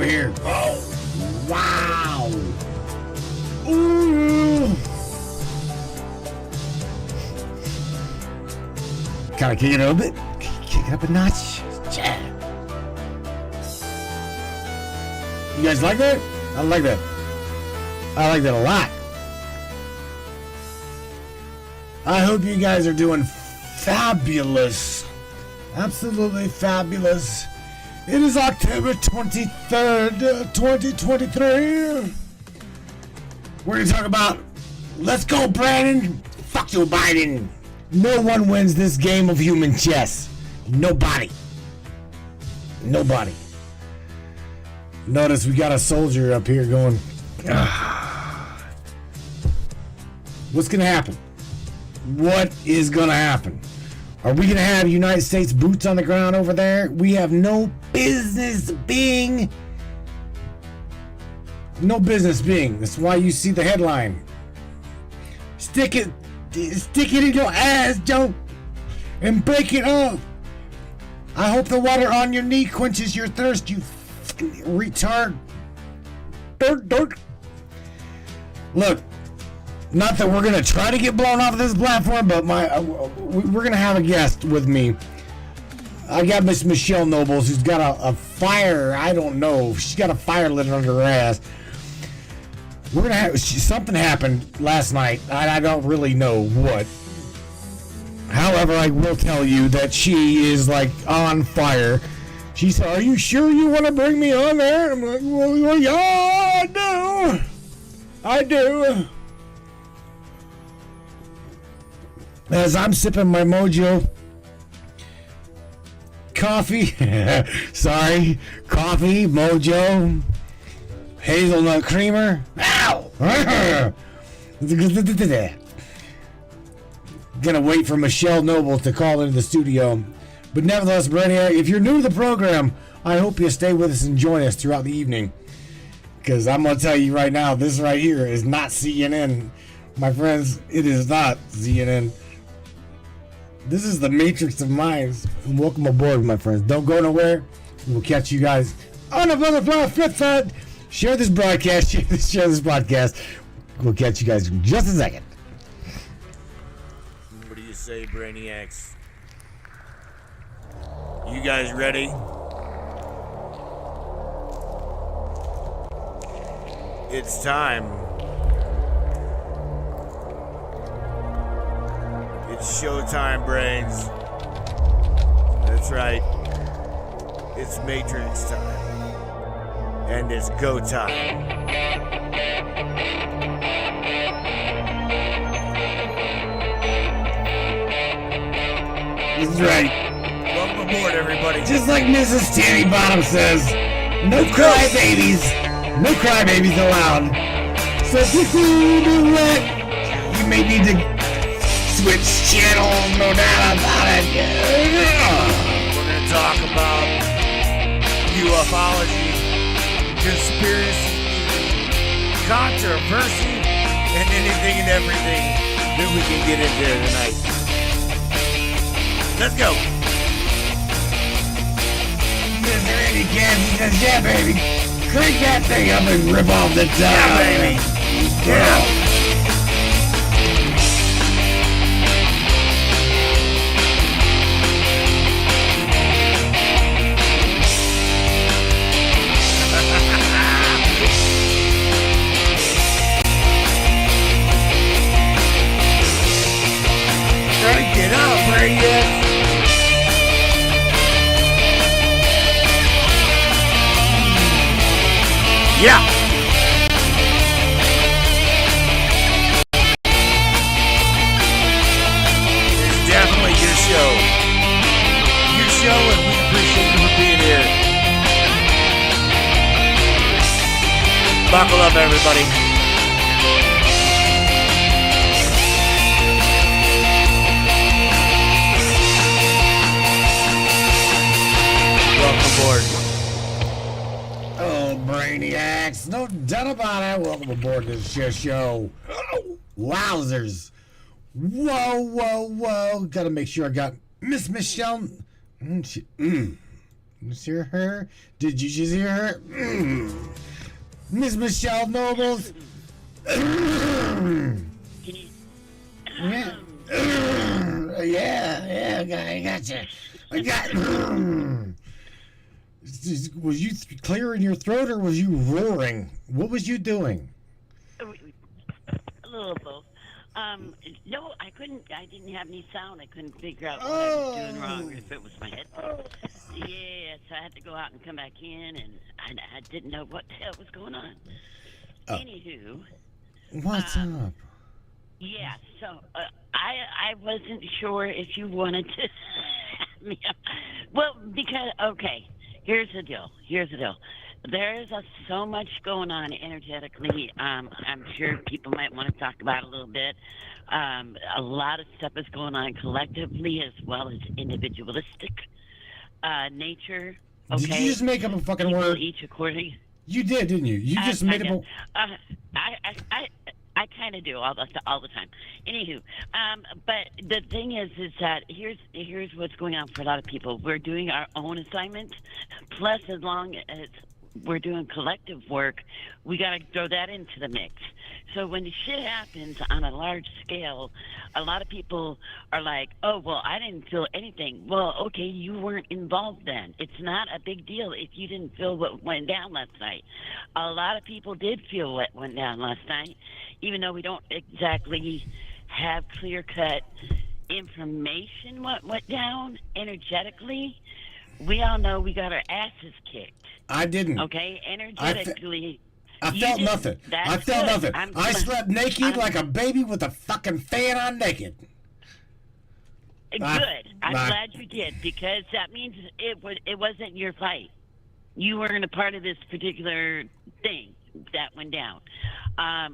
here. Oh, wow. Ooh. Kind of kick it a little bit. Kick it up a notch. Yeah. You guys like that? I like that. I like that a lot. I hope you guys are doing fabulous. Absolutely fabulous. It is October 23rd, 2023. We're going to talk about, let's go, Brandon. Fuck Joe Biden. No one wins this game of human chess. Nobody. Nobody. Notice we got a soldier up here going, what's going to happen? What is going to happen? Are we going to have United States boots on the ground over there? We have no business being. No business being. That's why you see the headline. Stick it in your ass, Joe, and break it off. I hope the water on your knee quenches your thirst, you fucking retard. Dirt. Look, not that we're gonna try to get blown off of this platform, but we're gonna have a guest with me. I got Miss Michelle Nobles, who's got a fire. I don't know. She's got a fire lit under her ass. We're gonna have something happened last night. I don't really know what. However, I will tell you that she is like on fire. She said, "Are you sure you want to bring me on there?" I'm like, "Well, yeah, I do." As I'm sipping my Mojo coffee, coffee, Mojo, hazelnut creamer. Ow! Gonna wait for Michelle Noble to call into the studio. But nevertheless, Brainiac, if you're new to the program, I hope you stay with us and join us throughout the evening. Because I'm gonna tell you right now, this right here is not CNN. My friends, it is not CNN. This is the Matrix of Minds. Welcome aboard, my friends. Don't go nowhere. We'll catch you guys on the butterfly flip side. Share this broadcast. Share this podcast. We'll catch you guys in just a second. What do you say, Brainiacs? You guys ready? It's time. It's showtime, brains. That's right. It's Matrix time. And it's go time. That's right. Welcome aboard, everybody. Just like Mrs. Tanny Bottom says, no crybabies. No crybabies allowed. So if you do what, you may need to switch channels, no doubt about it. We're going to talk about ufology, conspiracy, controversy, and anything and everything that we can get into tonight. Let's go. Mr. Andy Kansas says, yeah, baby. Crank that thing up and rip off the top. Yeah, baby. Yeah. Get up, Brainiacs! Yeah! It's definitely your show. Your show, and we appreciate you for being here. Buckle up, everybody. Aboard. Oh, Brainiacs. No doubt about it. Welcome aboard this show. Oh, wowzers. Whoa. Gotta make sure I got Miss Michelle. You hear her? Did you just hear her? Miss Michelle Nobles. Can you, Yeah. Yeah, I got you. I got. Was you clearing your throat or was you roaring? What was you doing? a little of both. No, I couldn't. I didn't have any sound. I couldn't figure out what I was doing wrong. If it was my headphones. Yes, I had to go out and come back in, and I didn't know what the hell was going on. Anywho, What's up? yeah. So I wasn't sure if you wanted to. Well, because okay, here's the deal. There is so much going on energetically. I'm sure people might want to talk about it a little bit. A lot of stuff is going on collectively as well as individualistic nature. Okay. Did you just make up a fucking People word? each according. You did, didn't you? You just made up a... I kind of do all the time. Anywho, but the thing is that here's what's going on for a lot of people. We're doing our own assignments, plus as long as we're doing collective work, we got to throw that into the mix. So when the shit happens on a large scale, a lot of people are like, oh, well, I didn't feel anything. Well, okay, you weren't involved then. It's not a big deal if you didn't feel what went down last night. A lot of people did feel what went down last night, even though we don't exactly have clear-cut information what went down energetically. We all know we got our asses kicked. I didn't. Okay, energetically. I felt nothing. I felt nothing. I slept naked like a baby with a fucking fan on naked. Good. I'm glad you did, because that means it wasn't your fight. You weren't a part of this particular thing that went down.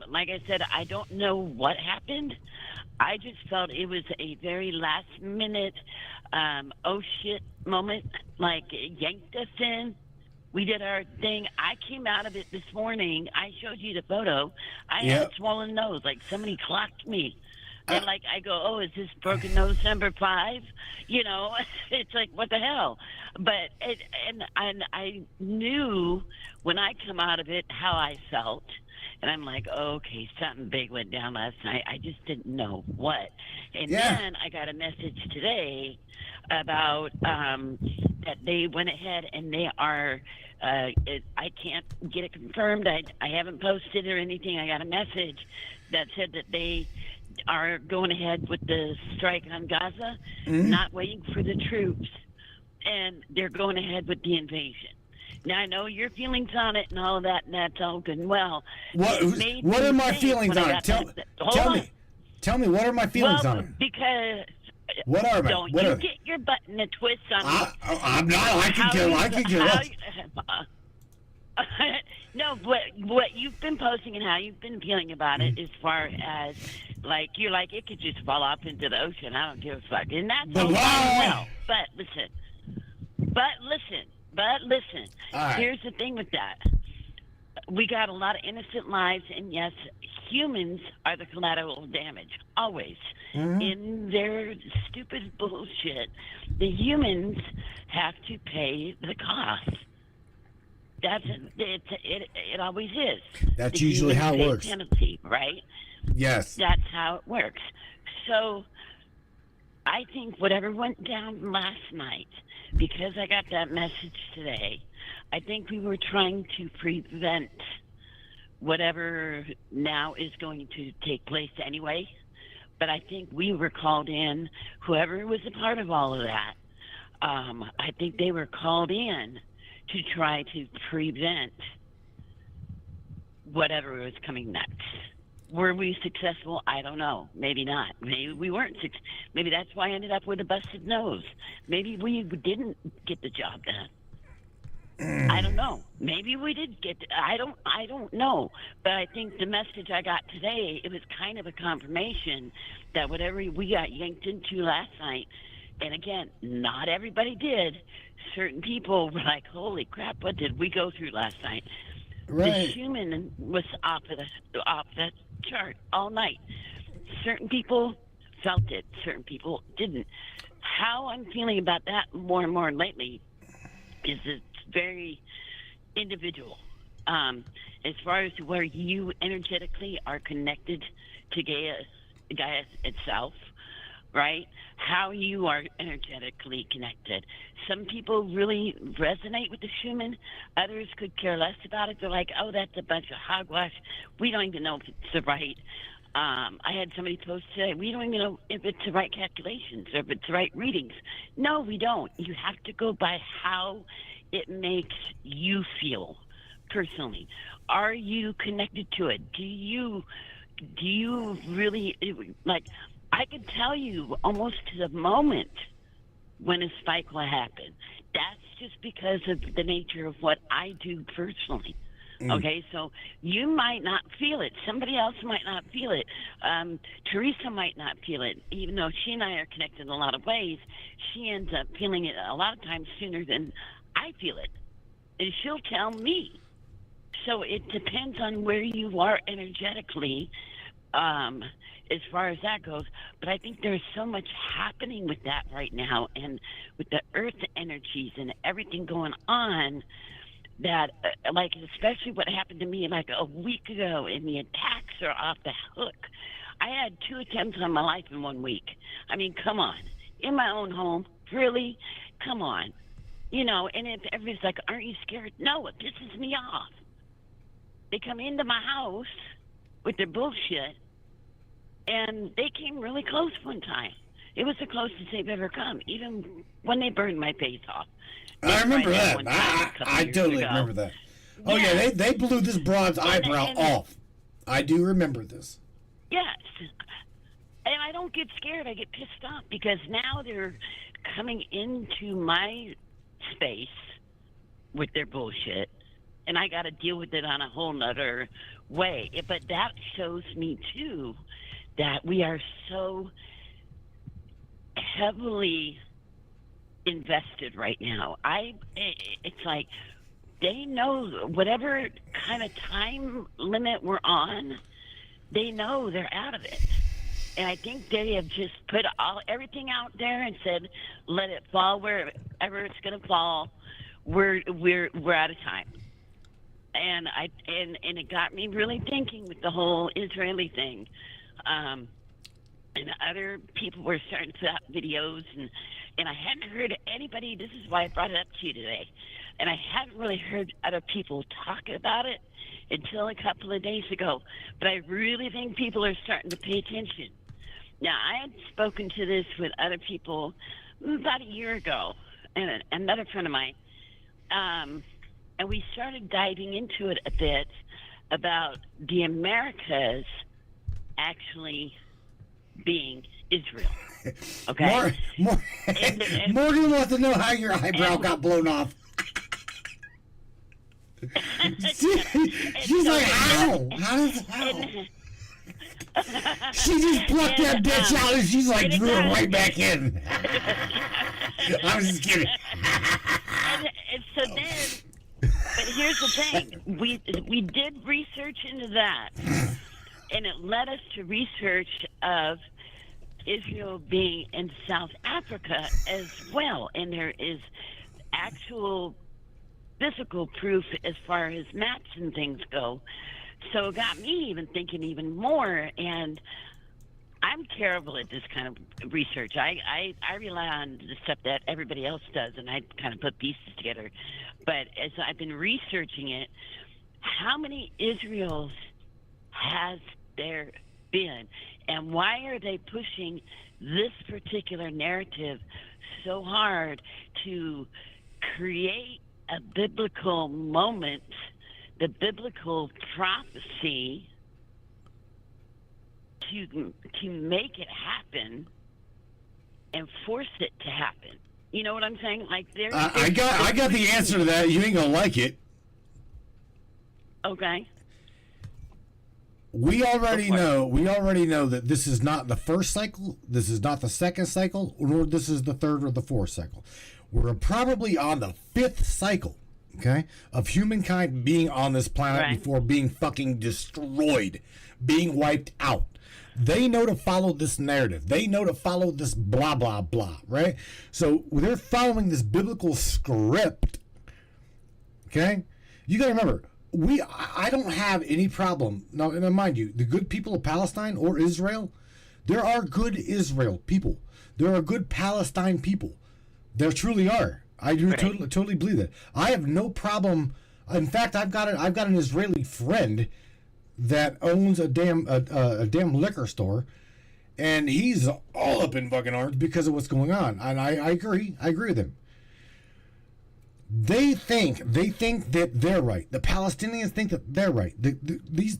Like I said, I don't know what happened. I just felt it was a very last minute, oh shit moment, like it yanked us in. We did our thing. I came out of it this morning. I showed you the photo. I had a swollen nose, like somebody clocked me. And like I go, oh, is this broken nose number 5? You know, it's like, what the hell? But and I knew when I come out of it how I felt. And I'm like, okay, something big went down last night. I just didn't know what. And then I got a message today about that they went ahead and they are, I can't get it confirmed. I haven't posted or anything. I got a message that said that they are going ahead with the strike on Gaza, not waiting for the troops, and they're going ahead with the invasion. Now, I know your feelings on it and all of that, and that's all good and well. What are my feelings on it? Tell me, what are my feelings on it? Because what are my? Don't you get your butt in a twist on me. I'm not. I can get No, what you've been posting and how you've been feeling about it, as far as like you're like it could just fall off into the ocean. I don't give a fuck, and that's all well. But listen. Right. Here's the thing with that. We got a lot of innocent lives, and yes, humans are the collateral damage, always. In their stupid bullshit, the humans have to pay the cost. It always is. That's usually how it works. Penalty, right? Yes. That's how it works. So I think whatever went down last night, because I got that message today, I think we were trying to prevent whatever now is going to take place anyway. But I think we were called in, whoever was a part of all of that, I think they were called in to try to prevent whatever was coming next. Were we successful? I don't know. Maybe not. Maybe we weren't. Maybe that's why I ended up with a busted nose. Maybe we didn't get the job done. I don't know. Maybe we did get. I don't know. But I think the message I got today, it was kind of a confirmation that whatever we got yanked into last night, and again, not everybody did. Certain people were like, "Holy crap! What did we go through last night?" Right. The human was off the chart all night. Certain people felt it. Certain people didn't. How I'm feeling about that more and more lately because it's very individual. As far as where you energetically are connected to Gaia itself, right? How you are energetically connected. Some people really resonate with the Schumann. Others could care less about it. They're like, oh, that's a bunch of hogwash. We don't even know if it's the right. I had somebody post today, we don't even know if it's the right calculations or if it's the right readings. No, we don't. You have to go by how it makes you feel personally. Are you connected to it? Do you really, like, I could tell you almost to the moment when a spike will happen. That's just because of the nature of what I do personally. Okay, so you might not feel it. Somebody else might not feel it. Teresa might not feel it. Even though she and I are connected in a lot of ways, she ends up feeling it a lot of times sooner than I feel it. And she'll tell me. So it depends on where you are energetically, as far as that goes. But I think there's so much happening with that right now, and with the earth energies and everything going on, that, like, especially what happened to me like a week ago, and the attacks are off the hook. I had 2 attempts on my life in 1 week. I mean, come on. In my own home. Really? Come on. You know, and if everybody's like, aren't you scared? No, it pisses me off. They come into my house with their bullshit, and they came really close one time. It was the closest they've ever come, even when they burned my face off. I remember that. I totally remember that. Oh, yeah, they blew this broad's eyebrow off. I do remember this. Yes. And I don't get scared. I get pissed off because now they're coming into my space with their bullshit, and I got to deal with it on a whole nother way. But that shows me, too, that we are so heavily invested right now. It's like they know whatever kind of time limit we're on, they know they're out of it. And I think they have just put everything out there and said, let it fall wherever it's going to fall. We're out of time. And it got me really thinking with the whole Israeli thing. And other people were starting to put out videos, and I hadn't heard anybody. This is why I brought it up to you today. And I hadn't really heard other people talk about it until a couple of days ago. But I really think people are starting to pay attention. Now, I had spoken to this with other people about a year ago, and another friend of mine. And we started diving into it a bit about the Americas actually being Israel. Okay? Morgan wants to know how your eyebrow got blown off. She's like, how? How? She just plucked that bitch out and she's like, threw it right back in. I was just kidding. And so then, but here's the thing. We did research into that, and it led us to research of Israel being in South Africa as well. And there is actual physical proof as far as maps and things go. So it got me even thinking even more, and I'm terrible at this kind of research. I rely on the stuff that everybody else does, and I kind of put pieces together. But as I've been researching it, how many Israels has there been? And why are they pushing this particular narrative so hard to create a biblical moment, the biblical prophecy, to make it happen and force it to happen? You know what I'm saying? Like I got the answer to that. You ain't gonna like it. Okay. We already know that this is not the first cycle, this is not the second cycle, nor this is the third or the fourth cycle. We're probably on the 5th cycle, okay, of humankind being on this planet before being fucking destroyed, being wiped out. They know to follow this narrative. They know to follow this blah, blah, blah, right? So they're following this biblical script Okay? You got to remember, I don't have any problem. Now, and mind you, the good people of Palestine or Israel, there are good Israel people. There are good Palestine people. There truly are. I do totally believe that. I have no problem. In fact, I've got an Israeli friend that owns a damn liquor store, and he's all up in fucking arms because of what's going on. And I agree. I agree with him. They think that they're right. The Palestinians think that they're right. Here's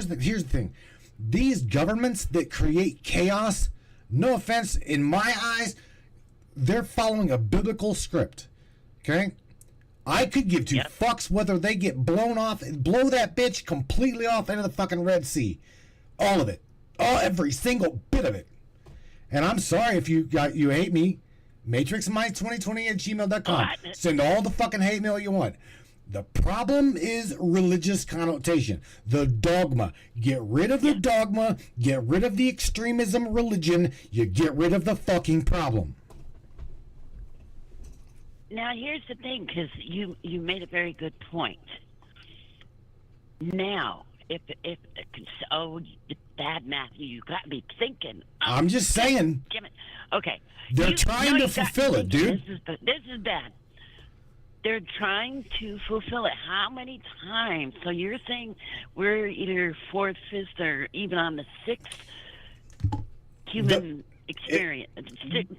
the thing. These governments that create chaos, no offense, in my eyes, they're following a biblical script. Okay? I could give two fucks whether they get blow that bitch completely off into the fucking Red Sea. All of it. Every single bit of it. And I'm sorry if you hate me. MatrixMice2020@gmail.com. Send all the fucking hate mail you want. The problem is religious connotation. The dogma. Get rid of the dogma. Get rid of the extremism religion. You get rid of the fucking problem. Now, here's the thing, because you made a very good point. Now, if bad Matthew, you got me thinking. I'm just saying. Damn it. Okay. They're trying to fulfill it, dude. This is bad. They're trying to fulfill it. How many times? So you're saying we're either fourth, fifth, or even on the sixth human experience,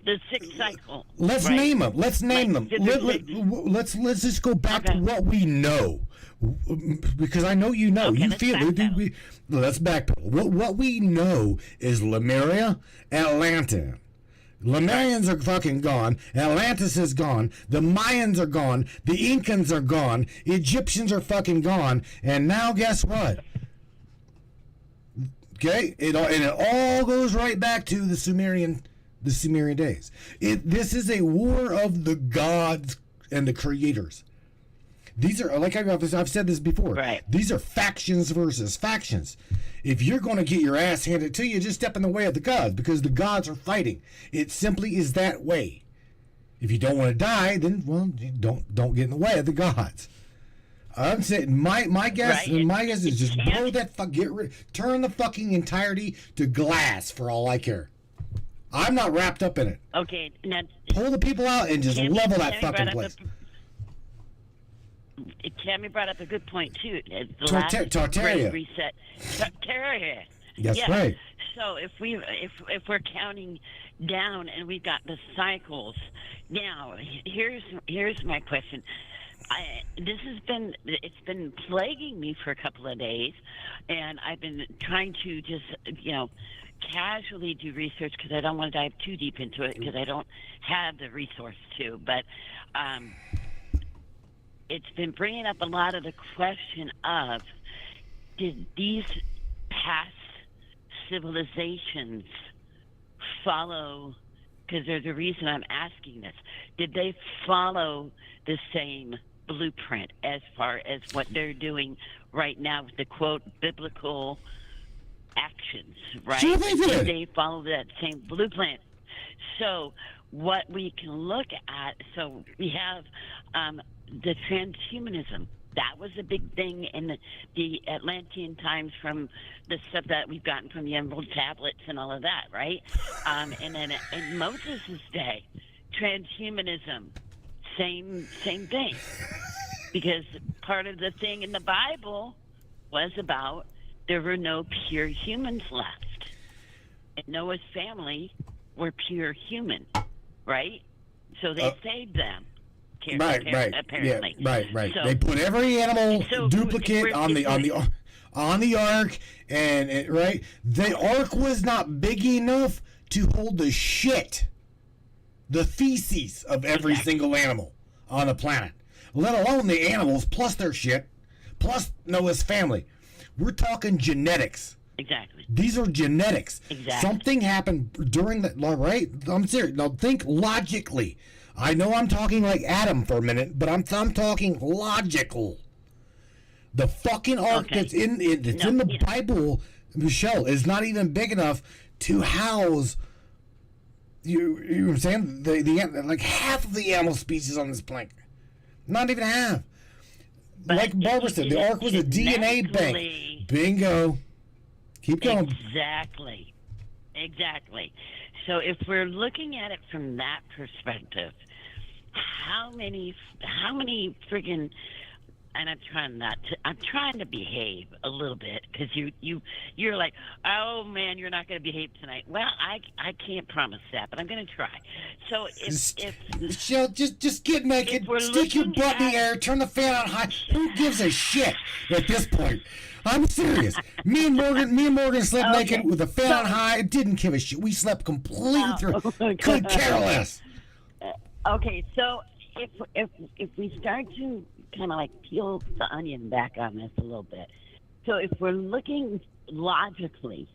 the sixth cycle. Let's name them. Let's name them. Let's just go back to what we know, because I know you know. Okay, you feel it. Let's backpedal. What we know is Lemuria, Atlanta. Lemurians are fucking gone. Atlantis is gone. The Mayans are gone. The Incans are gone. Egyptians are fucking gone. And now guess what? Okay, it all goes right back to the Sumerian days. This is a war of the gods and the creators. These are, like I've said this before. Right. These are factions versus factions. If you're going to get your ass handed to you, just step in the way of the gods, because the gods are fighting. It simply is that way. If you don't want to die, then don't get in the way of the gods. I'm saying my guess is just blow that turn the fucking entirety to glass for all I care. I'm not wrapped up in it. Okay, now pull the people out and just level that fucking place. Tammy brought up a good point too. Tartaria. Reset. Tartaria. That's right. So if we're counting down and we've got the cycles, now here's my question. It's been plaguing me for a couple of days, and I've been trying to just casually do research because I don't want to dive too deep into it because I don't have the resource to. But it's been bringing up a lot of the question of, did these past civilizations follow, because there's a reason I'm asking this, did they follow the same blueprint as far as what they're doing right now with the quote biblical actions, right? Sure they did. Did they follow that same blueprint? So what we can look at, so we have the transhumanism. That was a big thing in the Atlantean times, from the stuff that we've gotten from the Emerald Tablets and all of that, right? And then in Moses' day, transhumanism, same thing. Because part of the thing in the Bible was about there were no pure humans left. And Noah's family were pure human, right? So they saved them. Right. Apparently. Yeah, right. So, they put every animal duplicate on the ark, and right. The ark was not big enough to hold the shit, the feces of every single animal on the planet, let alone the animals plus their shit, plus Noah's family. We're talking genetics. Exactly. These are genetics. Exactly. Something happened during that, right? I'm serious. Now think logically. I know I'm talking like Adam for a minute, but I'm talking logical. The fucking ark that's in the Bible, Michelle, is not even big enough to house you know what I'm saying? The like half of the animal species on this planet. Not even half. But like Barbara said, the ark was a DNA bank. Bingo. Keep going. Exactly. So if we're looking at it from that perspective, how many friggin', and I'm trying to behave a little bit, because you're like, oh man, you're not going to behave tonight. Well, I can't promise that, but I'm going to try. So if Michelle, just get naked, stick your butt in the air, turn the fan on high. Who gives a shit at this point? I'm serious. Me and Morgan slept naked with the fan on high. It didn't give a shit. We slept completely through. Could care less. Okay, so if we start to kind of like peel the onion back on this a little bit. So if we're looking logically,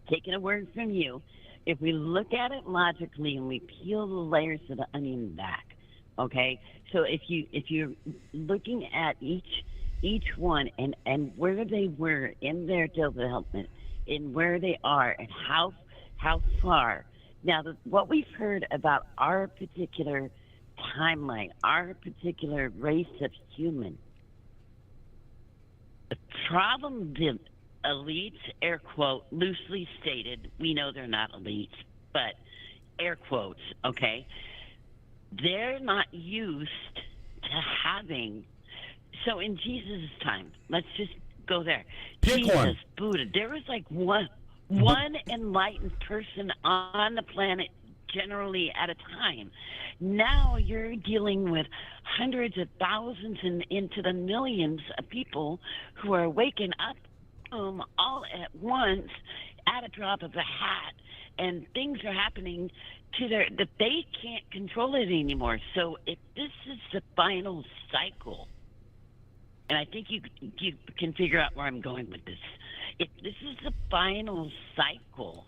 taking a word from you, if we look at it logically and we peel the layers of the onion back, okay? So if you're looking at each one and where they were in their development, in where they are and how far. Now, what we've heard about our particular timeline, our particular race of human, the problem the elites, air quote, loosely stated, we know they're not elites, but air quotes, okay, they're not used to having. So in Jesus' time, let's just go there. Pick Jesus, one. Buddha, there was like one enlightened person on the planet generally at a time. Now you're dealing with hundreds of thousands and into the millions of people who are waking up all at once at a drop of a hat, and things are happening to that they can't control it anymore. So if this is the final cycle, and I think you can figure out where I'm going with this. If this is the final cycle,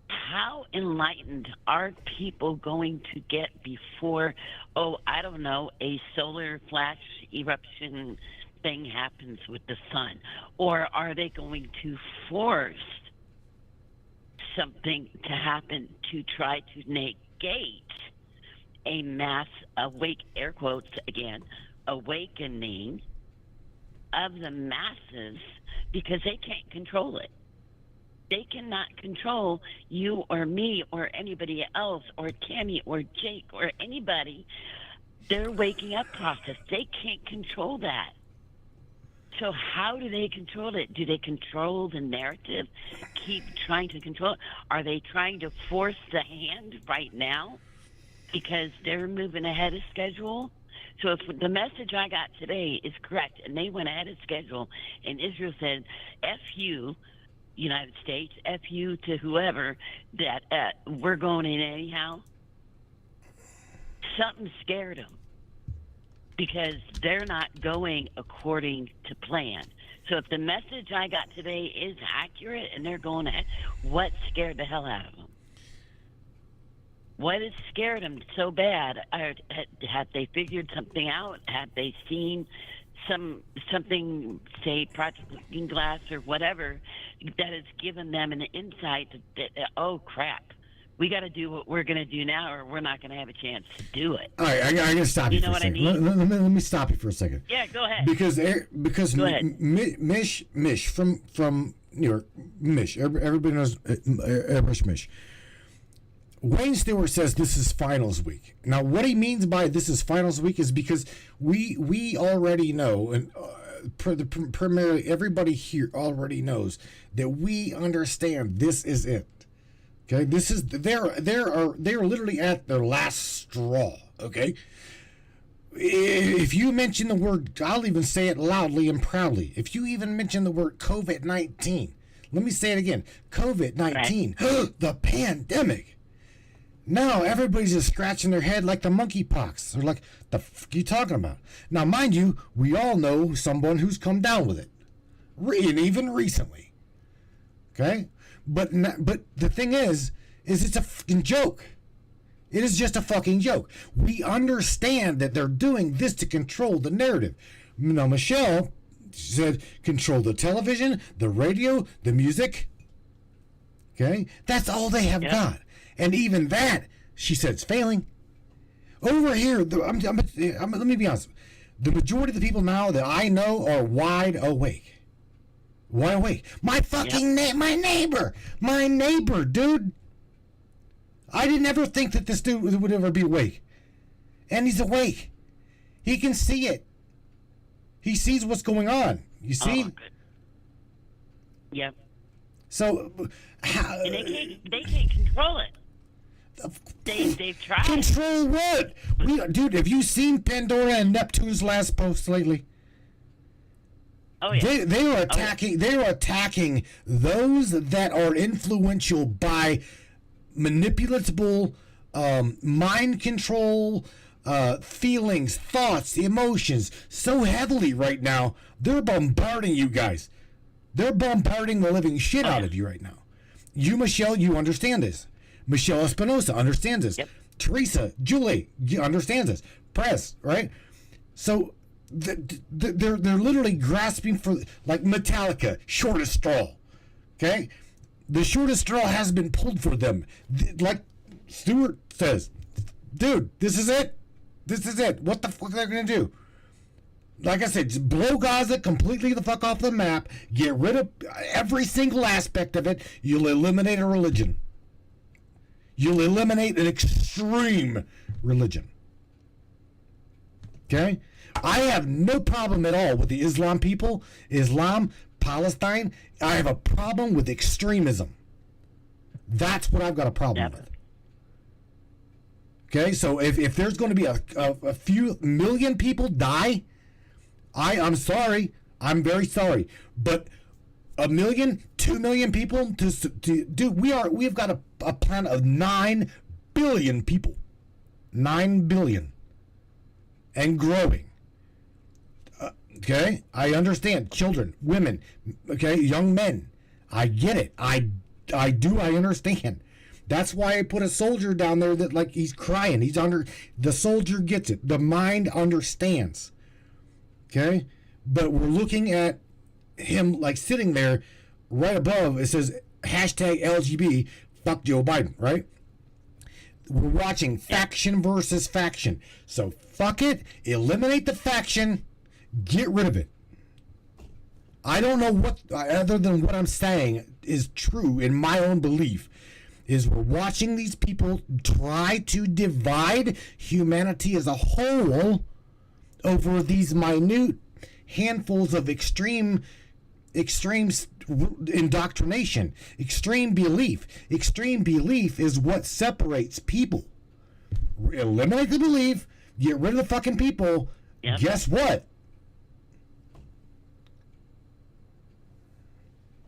how enlightened are people going to get before, I don't know, a solar flash eruption thing happens with the sun? Or are they going to force something to happen to try to negate a mass air quotes again, awakening of the masses, because they can't control it. They cannot control you or me or anybody else or Tammy or Jake or anybody. Their waking up process, they can't control that. So how do they control it? Do they control the narrative? Keep trying to control it? Are they trying to force the hand right now because they're moving ahead of schedule? So if the message I got today is correct and they went ahead of schedule and Israel said, F you, United States, F you to whoever, that we're going in anyhow, something scared them because they're not going according to plan. So if the message I got today is accurate and they're going ahead, what scared the hell out of them? What has scared them so bad? Have they figured something out? Have they seen something, say, Project Looking Glass or whatever, that has given them an insight that oh, crap, we got to do what we're going to do now or we're not going to have a chance to do it. All right, I got to stop you for a second. Let me stop you for a secing. Yeah, go ahead. Because go ahead. Mish from New York, Mish, everybody knows Mish. Wayne Stewart says this is finals week. Now, what he means by this is finals week is because we already know, and primarily everybody here already knows that we understand this is it. Okay, this is they're literally at their last straw. Okay, if you mention the word, I'll even say it loudly and proudly. If you even mention the word COVID-19, let me say it again, COVID-19, right. The pandemic. Now everybody's just scratching their head like the monkeypox. They're like, the f*** are you talking about? Now, mind you, we all know someone who's come down with it, and even recently. Okay, but the thing is it's a fucking joke. It is just a fucking joke. We understand that they're doing this to control the narrative. Now, Michelle said, control the television, the radio, the music. Okay, that's all they have got. And even that, she said, it's failing. Over here, let me be honest. The majority of the people now that I know are wide awake. Wide awake. My fucking my neighbor, dude. I didn't ever think that this dude would ever be awake. And he's awake. He can see it. He sees what's going on. You see? Oh, yep. So, and they can't control it. They've tried. Control what? Dude, have you seen Pandora and Neptune's last post lately? Oh yeah. They are attacking. Oh, yeah. They are attacking those that are influential by manipulatable, mind control, feelings, thoughts, emotions so heavily right now. They're bombarding you guys. They're bombarding the living shit out of you right now. You, Michelle, you understand this. Michelle Espinosa understands this. Yep. Teresa, Julie, understands this. Press, right? So they're literally grasping for, like Metallica, shortest straw. Okay? The shortest straw has been pulled for them. Like Stewart says, dude, this is it. This is it. What the fuck are they going to do? Like I said, just blow Gaza completely the fuck off the map. Get rid of every single aspect of it. You'll eliminate a religion. You'll eliminate an extreme religion. Okay? I have no problem at all with the Islam people, Islam, Palestine. I have a problem with extremism. That's what I've got a problem with. Okay? So if there's going to be a few million people die, I'm sorry. I'm very sorry. But 1 million, 2 million people we've got a planet of 9 billion people. 9 billion. And growing. Okay? I understand. Children, women, okay, young men. I get it. I understand. That's why I put a soldier down there that, like, he's crying. The soldier gets it. The mind understands. Okay? But we're looking at him, like, sitting there right above. It says hashtag LGB, fuck Joe Biden, right? We're watching faction versus faction. So fuck it. Eliminate the faction. Get rid of it. I don't know what, other than what I'm saying is true in my own belief, is we're watching these people try to divide humanity as a whole over these minute handfuls of extreme indoctrination, extreme belief. Extreme belief is what separates people. Eliminate the belief, get rid of the fucking people. Yep. Guess what?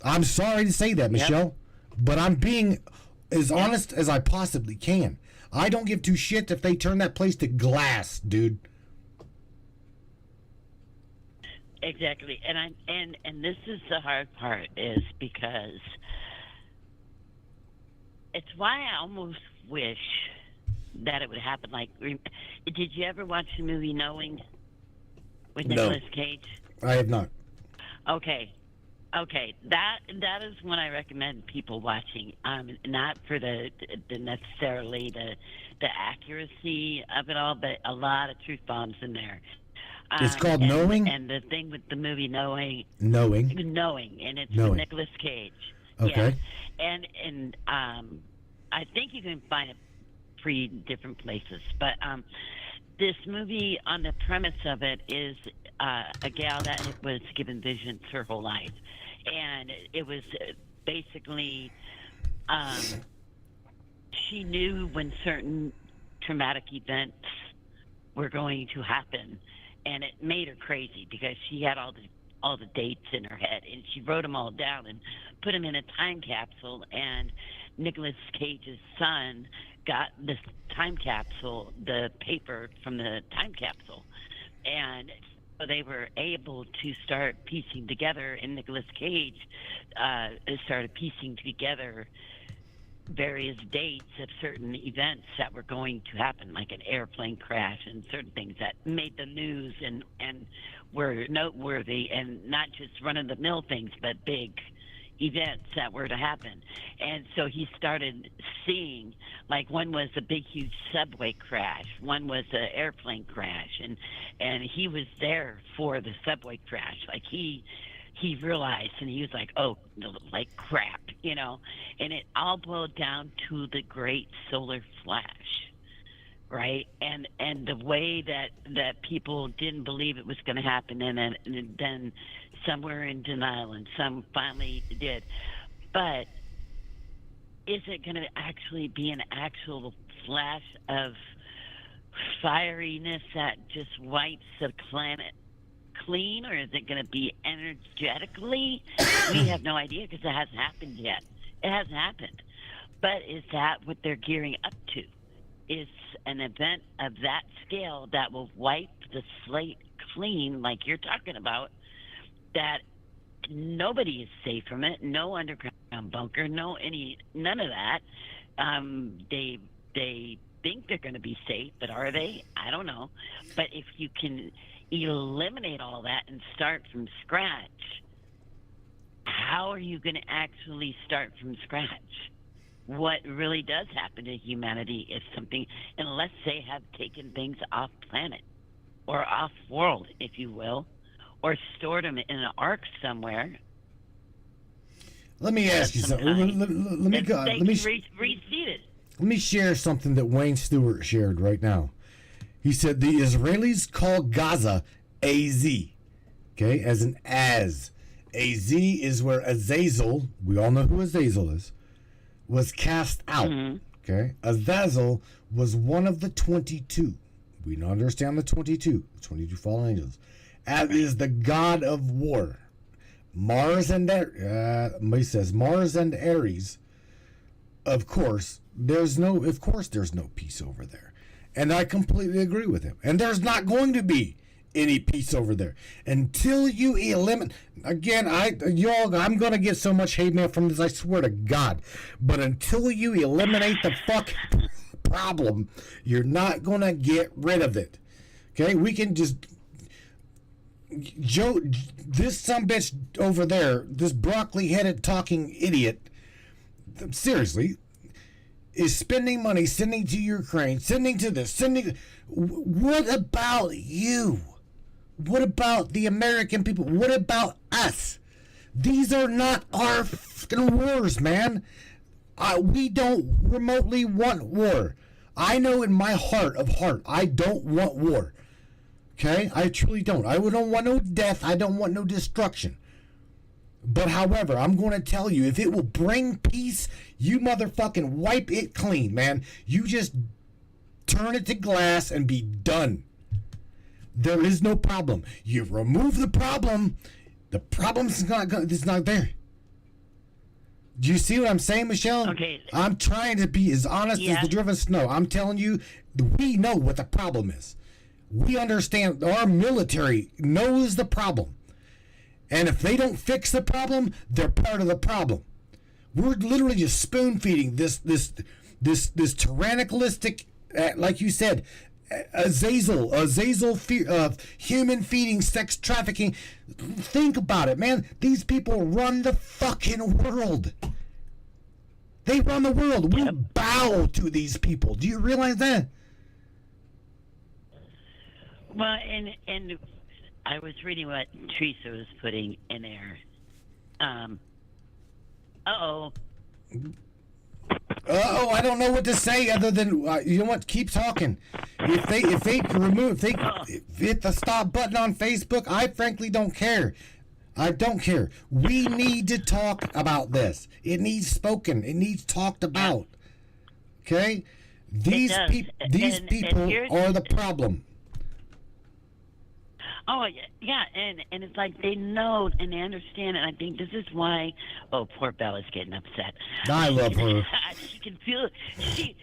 I'm sorry to say that, Michelle, but I'm being as honest as I possibly can. I don't give two shits if they turn that place to glass, dude. Exactly, and this is the hard part, is because it's why I almost wish that it would happen. Like, did you ever watch the movie Knowing with Nicolas Cage? I have not. Okay, that is one I recommend people watching. Not for the necessarily the accuracy of it all, but a lot of truth bombs in there. It's called Knowing? And the thing with the movie Knowing, and it's with Nicolas Cage. Okay. Yeah. And I think you can find it 3 different places. But this movie, on the premise of it, is a gal that was given visions her whole life. And it was basically, she knew when certain traumatic events were going to happen. And it made her crazy because she had all the dates in her head, and she wrote them all down and put them in a time capsule. And Nicolas Cage's son got this time capsule, the paper from the time capsule, and so they were able to start piecing together. And Nicolas Cage started piecing together various dates of certain events that were going to happen, like an airplane crash and certain things that made the news and were noteworthy, and not just run-of-the-mill things, but big events that were to happen. And so he started seeing, like, one was a big, huge subway crash, one was an airplane crash, and he was there for the subway crash. Like, he realized, and he was like, oh, like crap, you know. And it all boiled down to the great solar flash, right? And the way that people didn't believe it was going to happen, and then some were in denial, and some finally did. But is it going to actually be an actual flash of fieriness that just wipes the planet clean, or is it going to be energetically? We have no idea, because it hasn't happened yet. It hasn't happened. But is that what they're gearing up to? Is an event of that scale that will wipe the slate clean, like you're talking about, that nobody is safe from it, no underground bunker, none of that. They think they're going to be safe, but are they? I don't know. But if you can eliminate all that and start from scratch, how are you going to actually start from scratch? What really does happen to humanity is something, unless they have taken things off planet or off world, if you will, or stored them in an ark somewhere. Let me ask you something. Let me share something that Wayne Stewart shared right now. He said the Israelis call Gaza AZ, okay, as an as. AZ is where Azazel, we all know who Azazel is, was cast out. Mm-hmm. Okay, Azazel was one of the 22. We don't understand the 22 fallen angels. As is the god of war. Mars and he says Mars and Ares. Of course, there's no peace over there, and I completely agree with him. And there's not going to be any peace over there until you eliminate. Again, I'm gonna get so much hate mail from this, I swear to God. But until you eliminate the fucking problem, you're not gonna get rid of it. Okay, we can just this sumbitch over there, this broccoli-headed talking idiot. Seriously, is spending money, sending to Ukraine, sending to this, sending. What about you? What about the American people? What about us? These are not our fucking wars, man. We don't remotely want war. I know in my heart of heart, I don't want war. Okay? I truly don't. I don't want no death. I don't want no destruction. But however, I'm going to tell you, if it will bring peace, you motherfucking wipe it clean, man. You just turn it to glass and be done. There is no problem. You remove the problem, the problem's it's not there. Do you see what I'm saying, Michelle? Okay. I'm trying to be as honest as the driven snow. I'm telling you, we know what the problem is. We understand. Our military knows the problem. And if they don't fix the problem, they're part of the problem. We're literally just spoon feeding this tyrannicalistic, like you said, Azazel, human feeding, sex trafficking. Think about it, man. These people run the fucking world. They run the world. We bow to these people. Do you realize that? Well, and I was reading what Teresa was putting in there. I don't know what to say other than you know what? Keep talking. If they hit the stop button on Facebook, I frankly don't care. I don't care. We need to talk about this. It needs spoken. It needs talked about. Okay? These people are the problem. Oh, yeah, and it's like they know and they understand, and I think this is why. Oh, poor Bella's getting upset. I love her. She can feel. She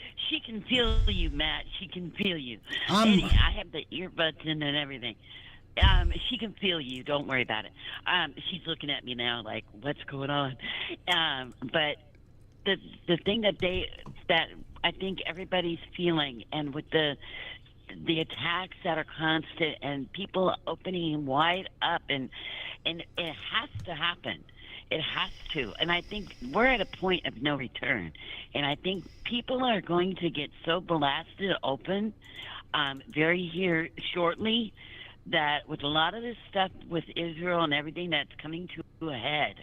can feel you, Matt. She can feel you. I have the earbuds in and everything. She can feel you. Don't worry about it. She's looking at me now, like, what's going on? But the thing that I think everybody's feeling, and with the attacks that are constant and people opening wide up, and it has to happen. It has to. And I think we're at a point of no return. And I think people are going to get so blasted open very here shortly that with a lot of this stuff with Israel and everything that's coming to a head,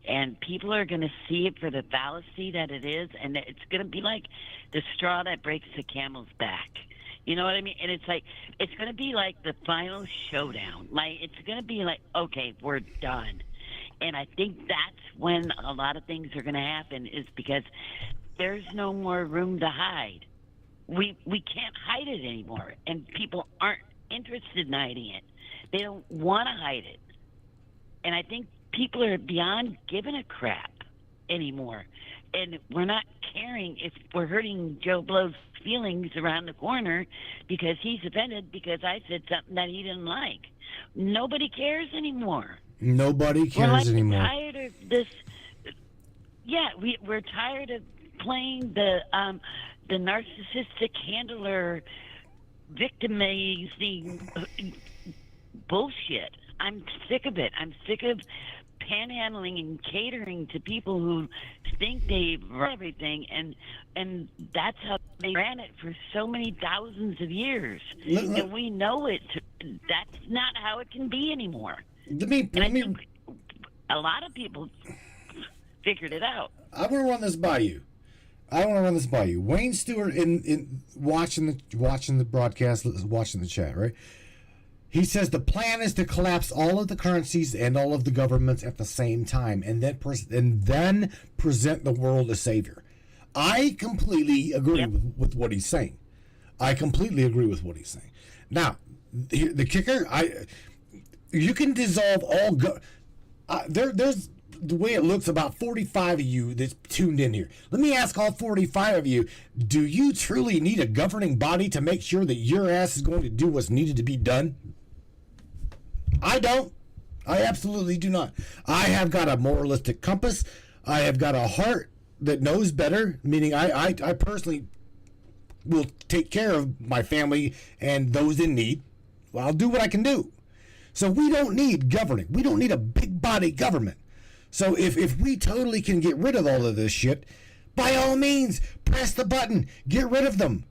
and people are going to see it for the fallacy that it is, and it's going to be like the straw that breaks the camel's back. You know what I mean? And it's like, it's going to be like the final showdown. Like, it's going to be like, okay, we're done. And I think that's when a lot of things are going to happen, is because there's no more room to hide. We can't hide it anymore, and people aren't interested in hiding it. They don't want to hide it. And I think people are beyond giving a crap anymore. And we're not caring if we're hurting Joe Blow's feelings around the corner because he's offended because I said something that he didn't like. Nobody cares anymore. Nobody cares we're like anymore. Tired of this. Yeah, we're tired of playing the narcissistic handler, victimizing bullshit. I'm sick of it. I'm sick of panhandling and catering to people who think they run everything, and that's how they ran it for so many thousands of years. And we know it. That's not how it can be anymore. Let me a lot of people figured it out. I want to run this by you. Wayne Stewart, in watching the broadcast, watching the chat, right? He says the plan is to collapse all of the currencies and all of the governments at the same time, and then present the world a savior. I completely agree with what he's saying. Now, the kicker, you can dissolve all. There's the way it looks, about 45 of you that's tuned in here. Let me ask all 45 of you: do you truly need a governing body to make sure that your ass is going to do what's needed to be done? I don't. I absolutely do not. I have got a moralistic compass. I have got a heart that knows better, meaning I personally will take care of my family and those in need. Well, I'll do what I can do. So we don't need governing. We don't need a big body government. So if we totally can get rid of all of this shit, by all means, press the button. Get rid of them.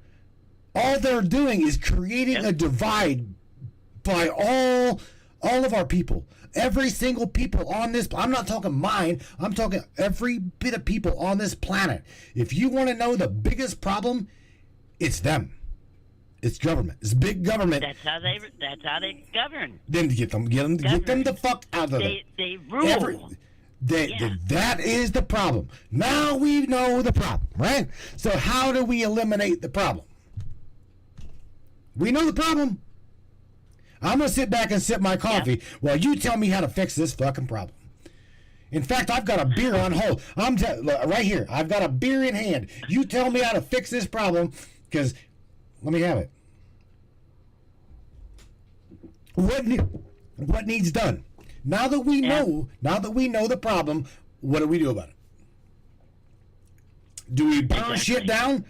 All they're doing is creating a divide by all of our people. Every single people on this, I'm not talking mine, I'm talking every bit of people on this planet. If you want to know the biggest problem, it's them. It's government. It's big government. That's how they govern. Then get them the fuck out of it. They rule. That is the problem. Now we know the problem, right? So how do we eliminate the problem? We know the problem. I'm going to sit back and sip my coffee while you tell me how to fix this fucking problem. In fact, I've got a beer on hold. Right here. I've got a beer in hand. You tell me how to fix this problem, because let me have it. What needs done? Now that we know the problem, what do we do about it? Do we burn shit down?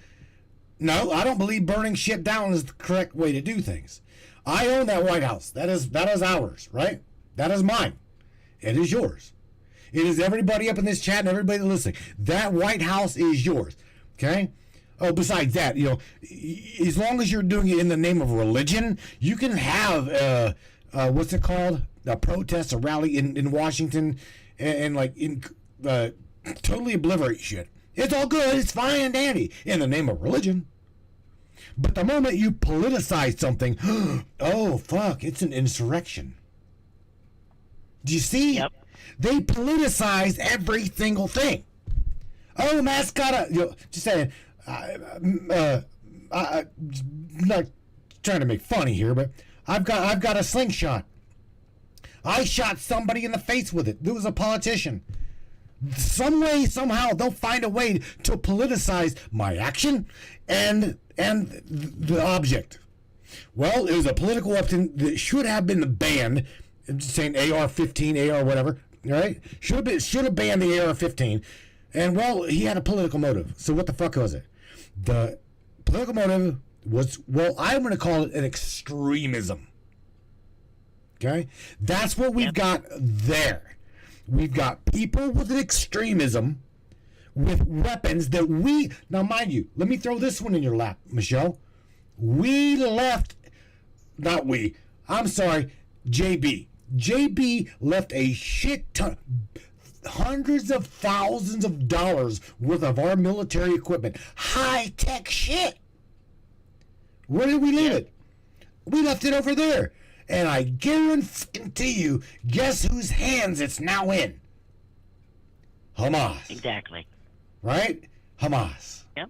No, I don't believe burning shit down is the correct way to do things. I own that White House. That is ours, right? That is mine. It is yours. It is everybody up in this chat and everybody listening. That White House is yours. Okay? Oh, besides that, as long as you're doing it in the name of religion, you can have what's it called? A protest, a rally in Washington, and totally obliterate shit. It's all good. It's fine and dandy in the name of religion. But the moment you politicize something, oh fuck, it's an insurrection. Do you see? Yep. They politicize every single thing. Oh, mascot! Just saying. I'm not trying to make funny here, but I've got a slingshot. I shot somebody in the face with it. There was a politician. Some way, somehow, they'll find a way to politicize my action and the object. Well, it was a political weapon that should have been banned. I'm just saying AR-15, AR whatever, right? Should have banned the AR-15. And, well, he had a political motive. So what the fuck was it? The political motive was, well, I'm going to call it an extremism. Okay? That's what we've got there. We've got people with an extremism, with weapons that we... Now, mind you, let me throw this one in your lap, Michelle. We left... Not we. I'm sorry, JB. JB left a shit ton... Hundreds of thousands of dollars worth of our military equipment. High-tech shit. Where did we leave it? We left it over there. And I guarantee you, guess whose hands it's now in? Hamas. Exactly. Right? Hamas. Yep.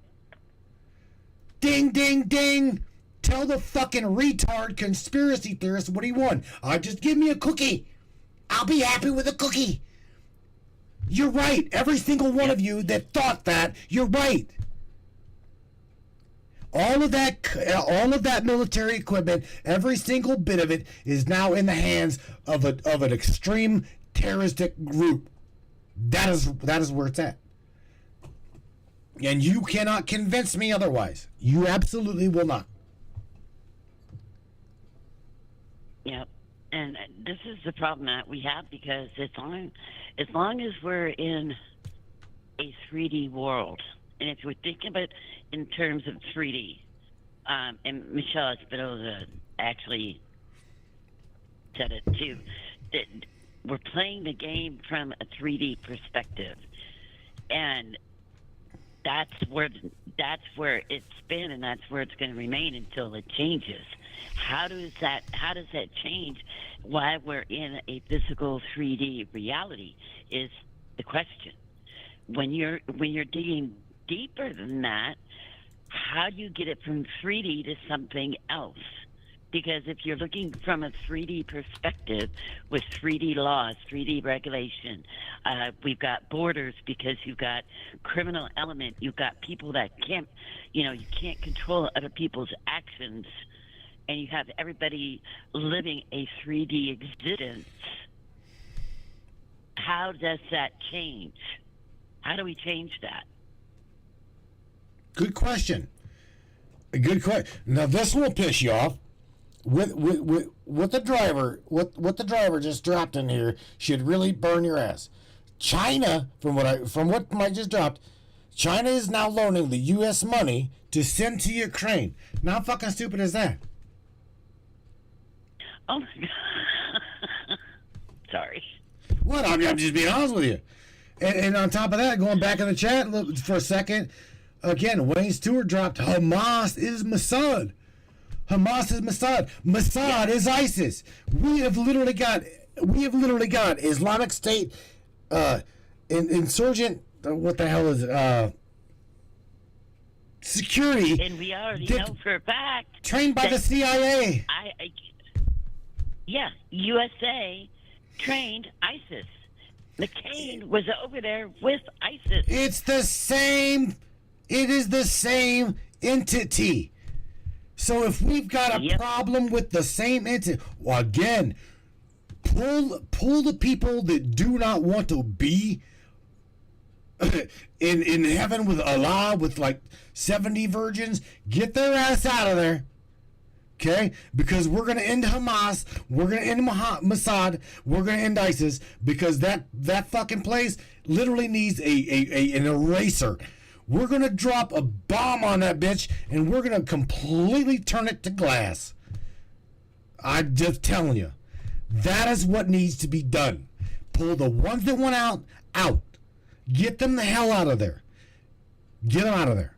Ding, ding, ding. Tell the fucking retard conspiracy theorist what he won. Just give me a cookie. I'll be happy with a cookie. You're right. Every single one of you that thought that, you're right. All of that military equipment, every single bit of it, is now in the hands of an extreme terroristic group. That is where it's at. And you cannot convince me otherwise. You absolutely will not. Yep. And this is the problem that we have, because as long as we're in a 3D world, and if we're thinking about in terms of 3D, and Michelle Espinosa actually said it too, that we're playing the game from a 3D perspective, and that's where it's been, and that's where it's going to remain until it changes. How does that change while we're in a physical 3D reality is the question. When you're digging deeper than that, how do you get it from 3D to something else? Because if you're looking from a 3D perspective with 3D laws, 3D regulation, we've got borders because you've got criminal element, you've got people that you can't control other people's actions, and you have everybody living a 3D existence. How does that change? How do we change that? Good question. Good question. Now this will piss you off. What the driver just dropped in here should really burn your ass. China, from what Mike just dropped, China is now loaning the U.S. money to send to Ukraine. Now how fucking stupid is that? Oh my God. Sorry. What? I'm just being honest with you. And on top of that, going back in the chat look, for a second, again, Wayne Stewart dropped Hamas is Mossad. Hamas is Mossad. Mossad is ISIS. We have literally got Islamic State, insurgent. What the hell is it? Security. And we already know for a fact trained by the CIA. USA trained ISIS. McCain was over there with ISIS. It's the same. It is the same entity. So if we've got a problem with the same entity, well, again, pull the people that do not want to be in heaven with Allah with like 70 virgins, get their ass out of there. Okay? Because we're going to end Hamas, we're going to end Mossad, we're going to end ISIS, because that fucking place literally needs an eraser. We're going to drop a bomb on that bitch, and we're going to completely turn it to glass. I'm just telling you. That is what needs to be done. Pull the ones that want out. Get them the hell out of there. Get them out of there.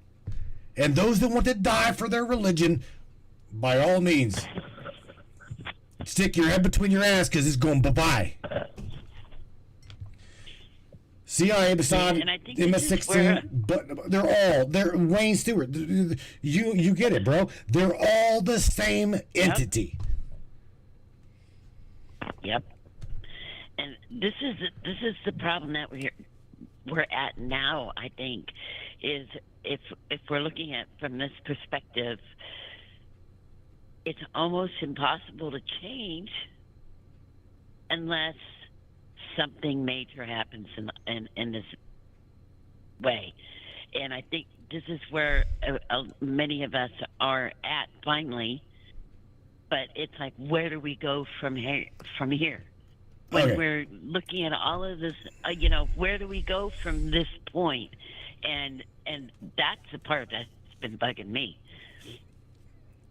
And those that want to die for their religion, by all means, stick your head between your ass, because it's going bye-bye. CIA, Mossad, MS-16, but they're Wayne Stewart. You get it, bro. They're all the same entity. Yep. And this is the problem that we're at now, I think, is if we're looking at from this perspective, it's almost impossible to change unless something major happens in this way. And I think this is where many of us are at finally. But it's like, where do we go from here? when Okay. we're looking at all of this, where do we go from this point? And that's the part that's been bugging me.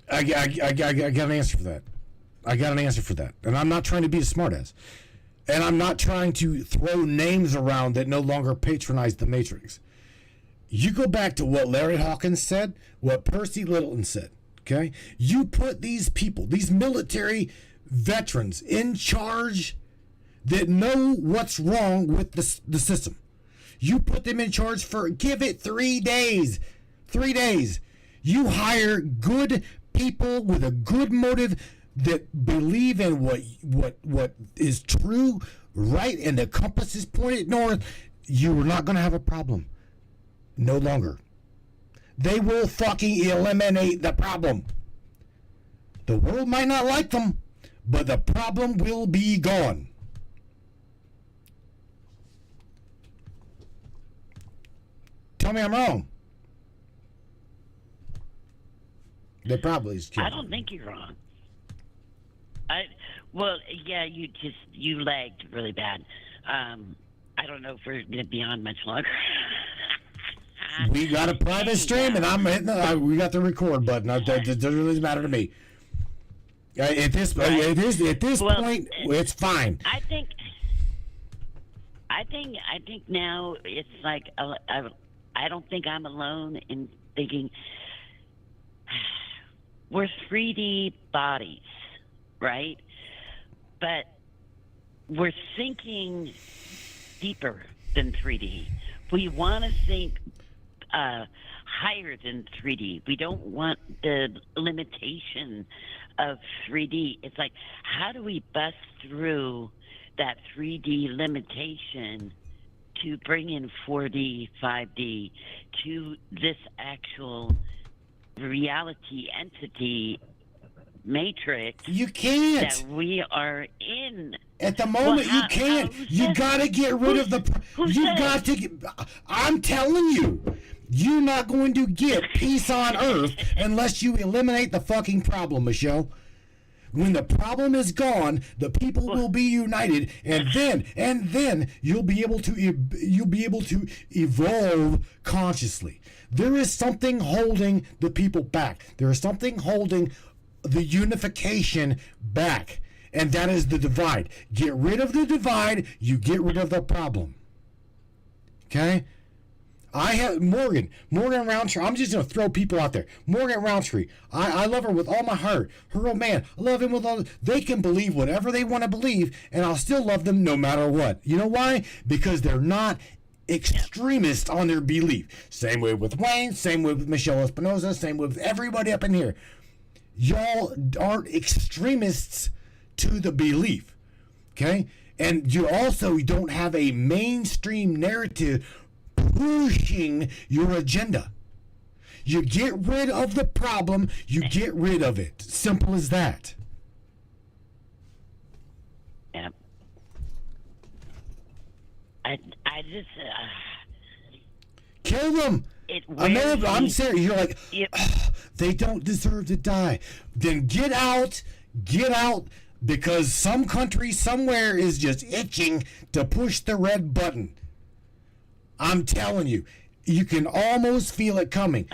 I got an answer for that. I got an answer for that. And I'm not trying to be a smartass. And I'm not trying to throw names around that no longer patronize the Matrix. You go back to what Larry Hawkins said, what Percy Littleton said, okay? You put these people, these military veterans in charge that know what's wrong with the system. You put them in charge for, give it 3 days. 3 days. You hire good people with a good motive that believe in what is true, right, and the compass is pointed north. You are not going to have a problem. No longer. They will fucking eliminate the problem. The world might not like them, but the problem will be gone. Tell me I'm wrong. They probably is. I don't think you're wrong. You lagged really bad. I don't know if we're going to be on much longer. We got a private stream, and I'm hitting. We got the record button. That doesn't really matter to me. At this point, it's fine. I think now it's like I don't think I'm alone in thinking we're 3D bodies, right? But we're thinking deeper than 3D. We want to think higher than 3D. We don't want the limitation of 3D. It's like, how do we bust through that 3D limitation to bring in 4D, 5D to this actual reality entity matrix? You can't. That we are in. At the moment, you can't. You got to get rid of the. You got to. I'm telling you, you're not going to get peace on earth unless you eliminate the fucking problem, Michelle. When the problem is gone, the people will be united, and then you'll be able to evolve consciously. There is something holding the people back. There is something holding the unification back, and that is the divide. Get rid of the divide, you get rid of the problem. Okay? I have Morgan Roundtree. I'm just going to throw people out there. Morgan Roundtree. I love her with all my heart. Her old man. I love him with all. They can believe whatever they want to believe, and I'll still love them no matter what. You know why? Because they're not extremists on their belief. Same way with Wayne. Same way with Michelle Espinosa. Same with everybody up in here. Y'all aren't extremists to the belief. Okay? And you also don't have a mainstream narrative pushing your agenda. You get rid of the problem, you get rid of it. Simple as that. Yeah. I just kill them. I'm serious. You're like, they don't deserve to die. Then get out, because some country somewhere is just itching to push the red button. I'm telling you, you can almost feel it coming.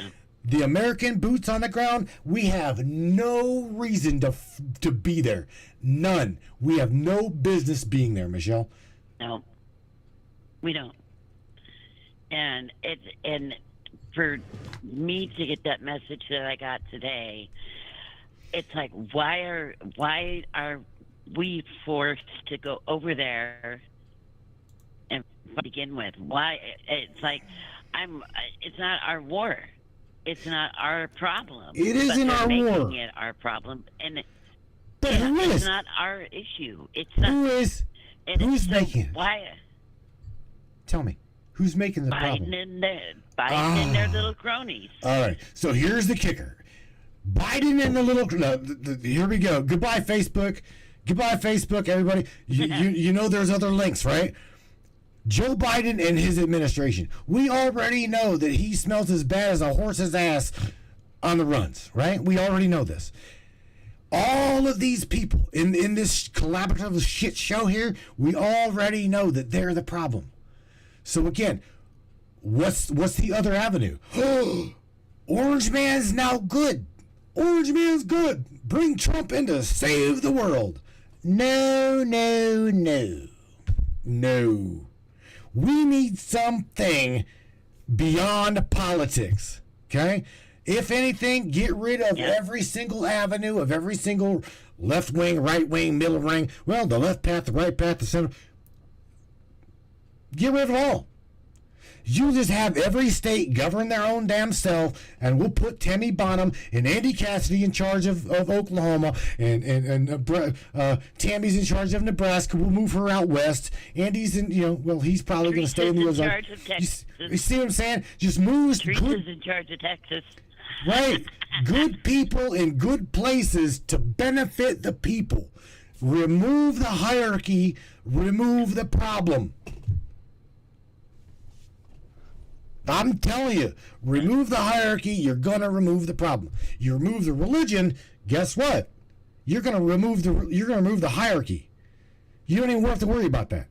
The American boots on the ground, we have no reason to be there. None. We have no business being there, Michelle. No, we don't. And for me to get that message that I got today, it's like, why are we forced to go over there and begin with? Why? It's like, it's not our war. It's not our problem. It isn't our war. Making it our problem, but who is? It's not our issue. It's not. Who is? Who's making it? Why? Tell me, who's making the problem? Biden and their little cronies. All right. So here's the kicker. Biden and the little. Here we go. Goodbye, Facebook. Goodbye, Facebook. Everybody. You know there's other links, right? Joe Biden and his administration. We already know that he smells as bad as a horse's ass on the runs, right? We already know this. All of these people in this collaborative shit show here, we already know that they're the problem. So again, what's the other avenue? Orange Man's now good. Orange Man's good. Bring Trump in to save the world. No, no, no. No. We need something beyond politics. Okay? If anything, get rid of every single avenue of every single left wing, right wing, middle wing. Well, the left path, the right path, the center. Get rid of it all. You just have every state govern their own damn self, and we'll put Tammy Bonham and Andy Cassidy in charge of Oklahoma, and Tammy's in charge of Nebraska. We'll move her out west. Andy's in, he's probably going to stay in the Ozarks. Charge of Texas. You see what I'm saying? Just moves. Teresa's in charge of Texas. Right. Good people in good places to benefit the people. Remove the hierarchy. Remove the problem. I'm telling you, remove the hierarchy, you're going to remove the problem. You remove the religion, guess what? You're going to remove the hierarchy. You don't even have to worry about that.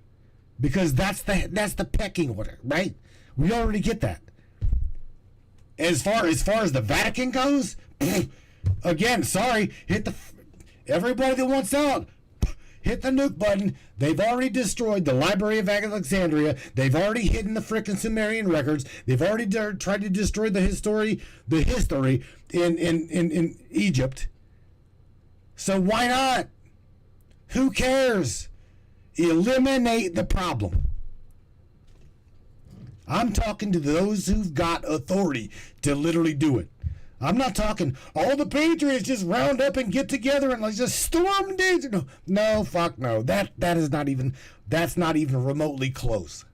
Because that's the pecking order, right? We already get that. As far as the Vatican goes, again, sorry, everybody that wants out, hit the nuke button. They've already destroyed the Library of Alexandria. They've already hidden the frickin' Sumerian records. They've already tried to destroy the history in Egypt. So why not? Who cares? Eliminate the problem. I'm talking to those who've got authority to literally do it. I'm not talking all the patriots just round up and get together and just storm days. No, fuck no. That's not even remotely close.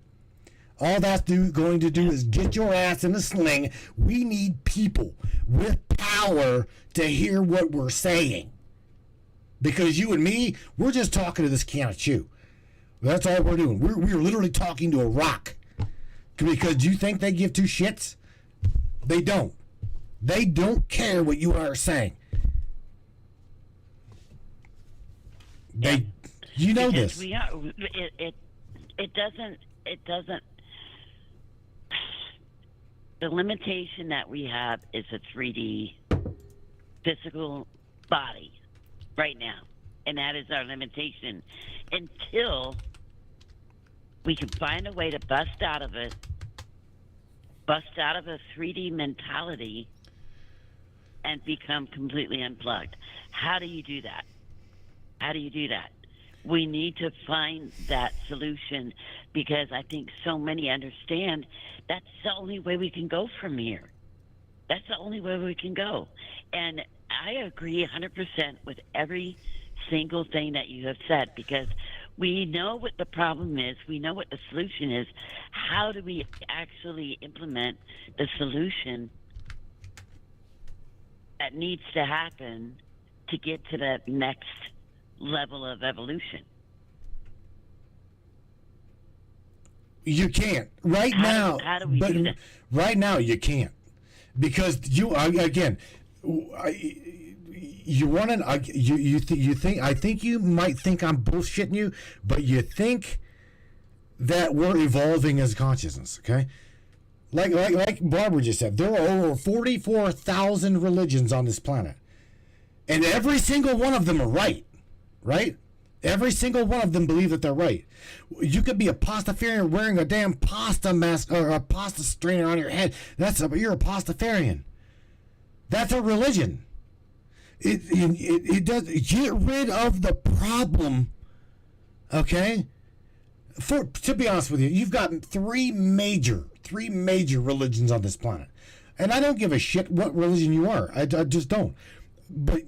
All that's going to do is get your ass in a sling. We need people with power to hear what we're saying. Because you and me, we're just talking to this can of chew. That's all we're doing. We're literally talking to a rock. Because do you think they give two shits? They don't. They don't care what you are saying. You know because this. It doesn't. The limitation that we have is a 3D physical body right now, and that is our limitation until we can find a way to bust out of a 3D mentality and become completely unplugged. How do you do that? We need to find that solution because I think so many understand that's the only way we can go from here. That's the only way we can go. And I agree 100% with every single thing that you have said because we know what the problem is. We know what the solution is. How do we actually implement the solution that needs to happen to get to that next level of evolution? You can't right now. How do we do that? Right now you can't because you want to. You think I think you might think I'm bullshitting you, but you think that we're evolving as consciousness. Okay. Like Barbara just said, there are over 44,000 religions on this planet. And every single one of them are right? Every single one of them believe that they're right. You could be a pastafarian wearing a damn pasta mask or a pasta strainer on your head. You're a pastafarian. That's a religion. It does get rid of the problem. Okay? To be honest with you, you've got three major religions on this planet. And I don't give a shit what religion you are. I just don't. But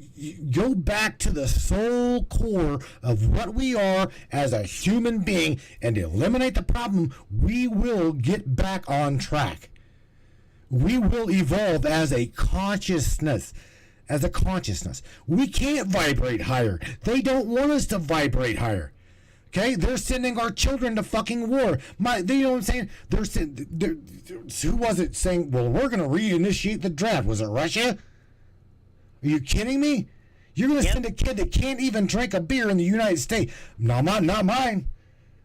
go back to the soul core of what we are as a human being and eliminate the problem. We will get back on track. We will evolve as a consciousness. We can't vibrate higher. They don't want us to vibrate higher. Okay, they're sending our children to fucking war. You know what I'm saying? Who was it saying, well, we're going to reinitiate the draft? Was it Russia? Are you kidding me? You're going to send a kid that can't even drink a beer in the United States. No, not mine.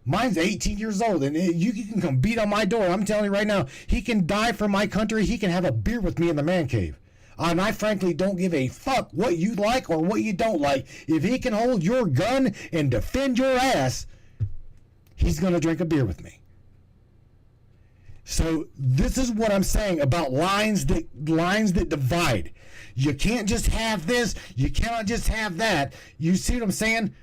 Mine's 18 years old, and you can come beat on my door. I'm telling you right now, he can die for my country. He can have a beer with me in the man cave. And I frankly don't give a fuck what you like or what you don't like. If he can hold your gun and defend your ass, he's going to drink a beer with me. So this is what I'm saying about lines that divide. You can't just have this. You cannot just have that. You see what I'm saying?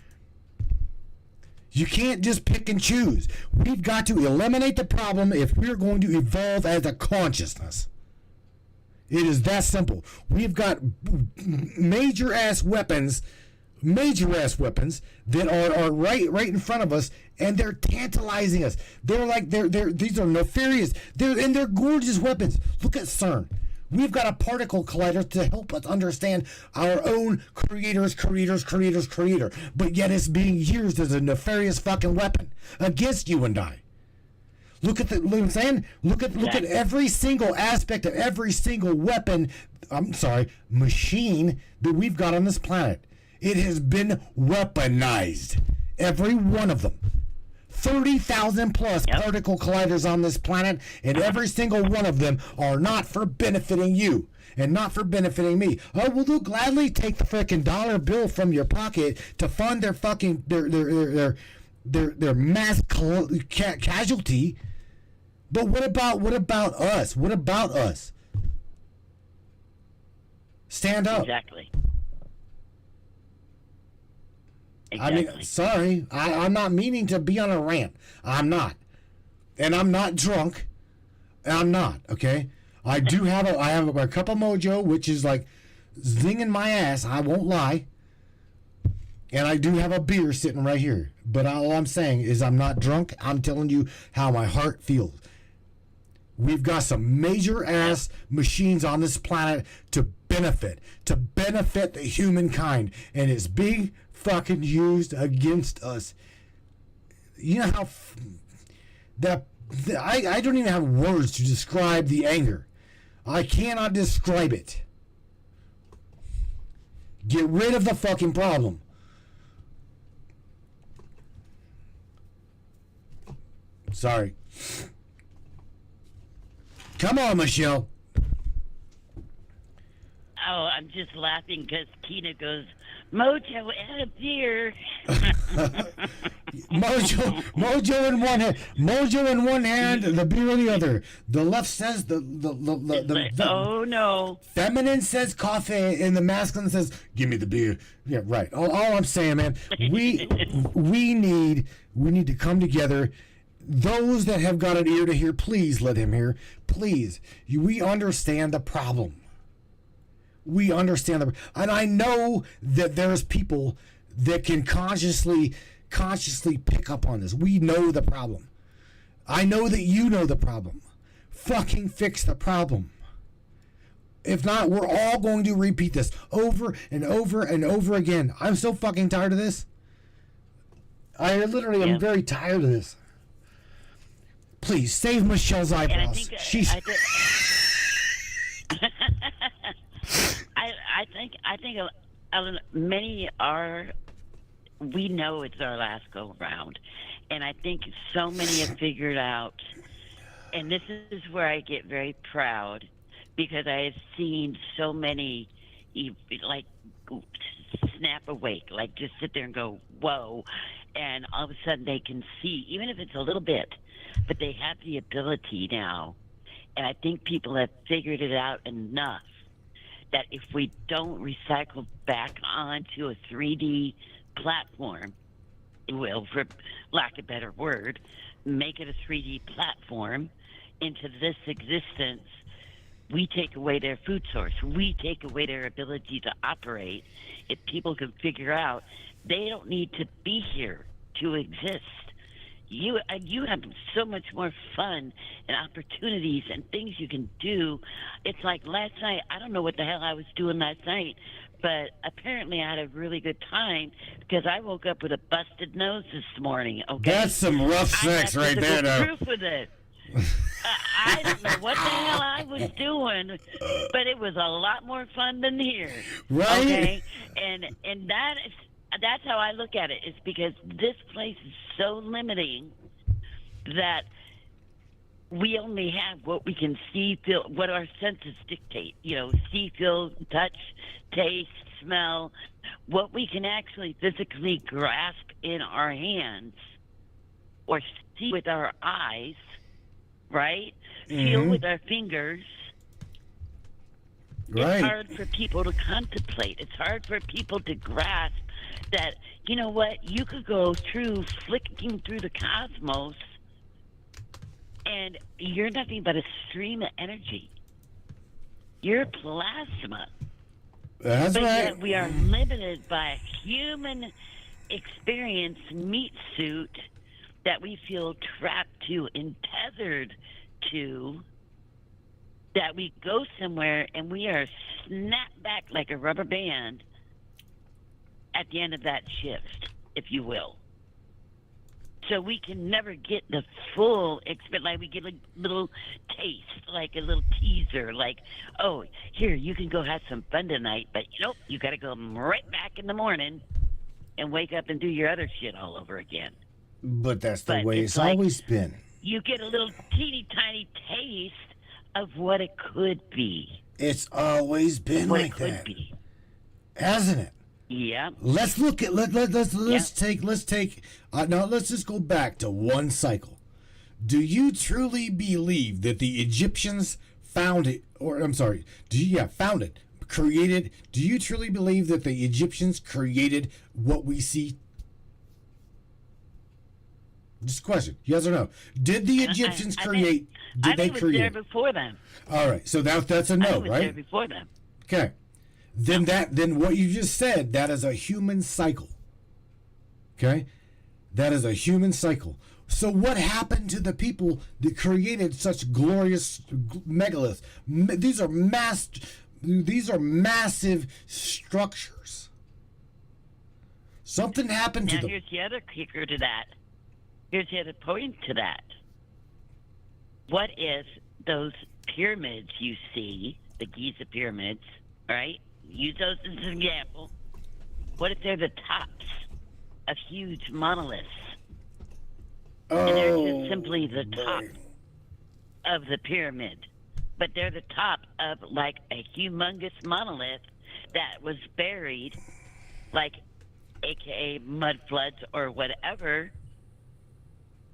You can't just pick and choose. We've got to eliminate the problem if we're going to evolve as a consciousness. It is that simple. We've got major ass weapons that are right in front of us, and they're tantalizing us. These are nefarious. They're gorgeous weapons. Look at CERN. We've got a particle collider to help us understand our own creator. But yet it's being used as a nefarious fucking weapon against you and I. Look at what I'm saying? Look at every single aspect of every single machine that we've got on this planet. It has been weaponized. Every one of them. 30,000 plus particle colliders on this planet, and every single one of them are not for benefiting you and not for benefiting me. Oh, well, they'll gladly take the freaking dollar bill from your pocket to fund their fucking their mass casualty. But what about us? What about us? Stand up. Exactly. I mean, sorry, I'm not meaning to be on a rant. I'm not. And I'm not drunk. I'm not, okay? I have a cup of mojo, which is like zinging my ass, I won't lie. And I do have a beer sitting right here. But all I'm saying is I'm not drunk. I'm telling you how my heart feels. We've got some major ass machines on this planet to benefit the humankind, and it's being fucking used against us. You know how I don't even have words to describe the anger. I cannot describe it. Get rid of the fucking problem. Sorry. Come on, Michelle. Oh, I'm just laughing because Keena goes, Mojo and a beer. Mojo in one hand. Mojo in one hand, the beer in the other. The left says the oh no. Feminine says coffee, and the masculine says, give me the beer. Yeah, right. All I'm saying, man, we need to come together. Those that have got an ear to hear, please let him hear. Please. We understand the problem. We understand and I know that there's people that can consciously pick up on this. We know the problem. I know that you know the problem. Fucking fix the problem. If not, we're all going to repeat this over and over and over again. I'm so fucking tired of this. I literally am very tired of this. Please save Michelle's eyebrows. I think many are. We know it's our last go round, and I think so many have figured out. And this is where I get very proud, because I have seen so many, like, snap awake, like just sit there and go, whoa, and all of a sudden they can see, even if it's a little bit, but they have the ability now. And I think people have figured it out enough that if we don't recycle back onto a 3D platform, well, for lack of a better word, make it a 3D platform into this existence, we take away their food source. We take away their ability to operate. If people can figure out they don't need to be here to exist. You have so much more fun and opportunities and things you can do. It's like last night, I don't know what the hell I was doing last night, but apparently I had a really good time because I woke up with a busted nose this morning. Okay, that's some rough sex right there, though. Proof with it. I don't know what the hell I was doing, but it was a lot more fun than here. Right? Okay, and that's how I look at it. It's because this place is so limiting that we only have what we can see, feel, what our senses dictate. See, feel, touch, taste, smell, what we can actually physically grasp in our hands or see with our eyes, right? Feel with our fingers. Right. It's hard for people to contemplate. It's hard for people to grasp that, you know what, you could go through flicking through the cosmos and you're nothing but a stream of energy. You're plasma. That's but right. Yet we are limited by a human experience meat suit that we feel trapped to and tethered to, that we go somewhere and we are snapped back like a rubber band at the end of that shift, if you will. So we can never get the full experience. Like we get a little taste, like a little teaser, like, oh, here, you can go have some fun tonight, but nope, you got to go right back in the morning and wake up and do your other shit all over again. But that's the way it's like, always been. You get a little teeny tiny taste of what it could be. It's always been what like it could that, be. hasn't it? Yeah. Let's look at let's just go back to one cycle. Do you truly believe that the Egyptians found it, created? Do you truly believe that the Egyptians created what we see? Just a question, yes or no? Did the Egyptians create? Did they create? I was there before them. All right, so that's a no, I was right? there before them. Okay. Then what you just said, that is a human cycle. Okay? That is a human cycle. So what happened to the people that created such glorious megaliths? These are massive structures. Something happened to them. Now here's the other kicker to that. Here's the other point to that. What if those pyramids you see, the Giza pyramids, right? Use those as an example. What if they're the tops of huge monoliths? And they're just simply the top of the pyramid. But they're the top of like a humongous monolith that was buried, like AKA mud floods or whatever,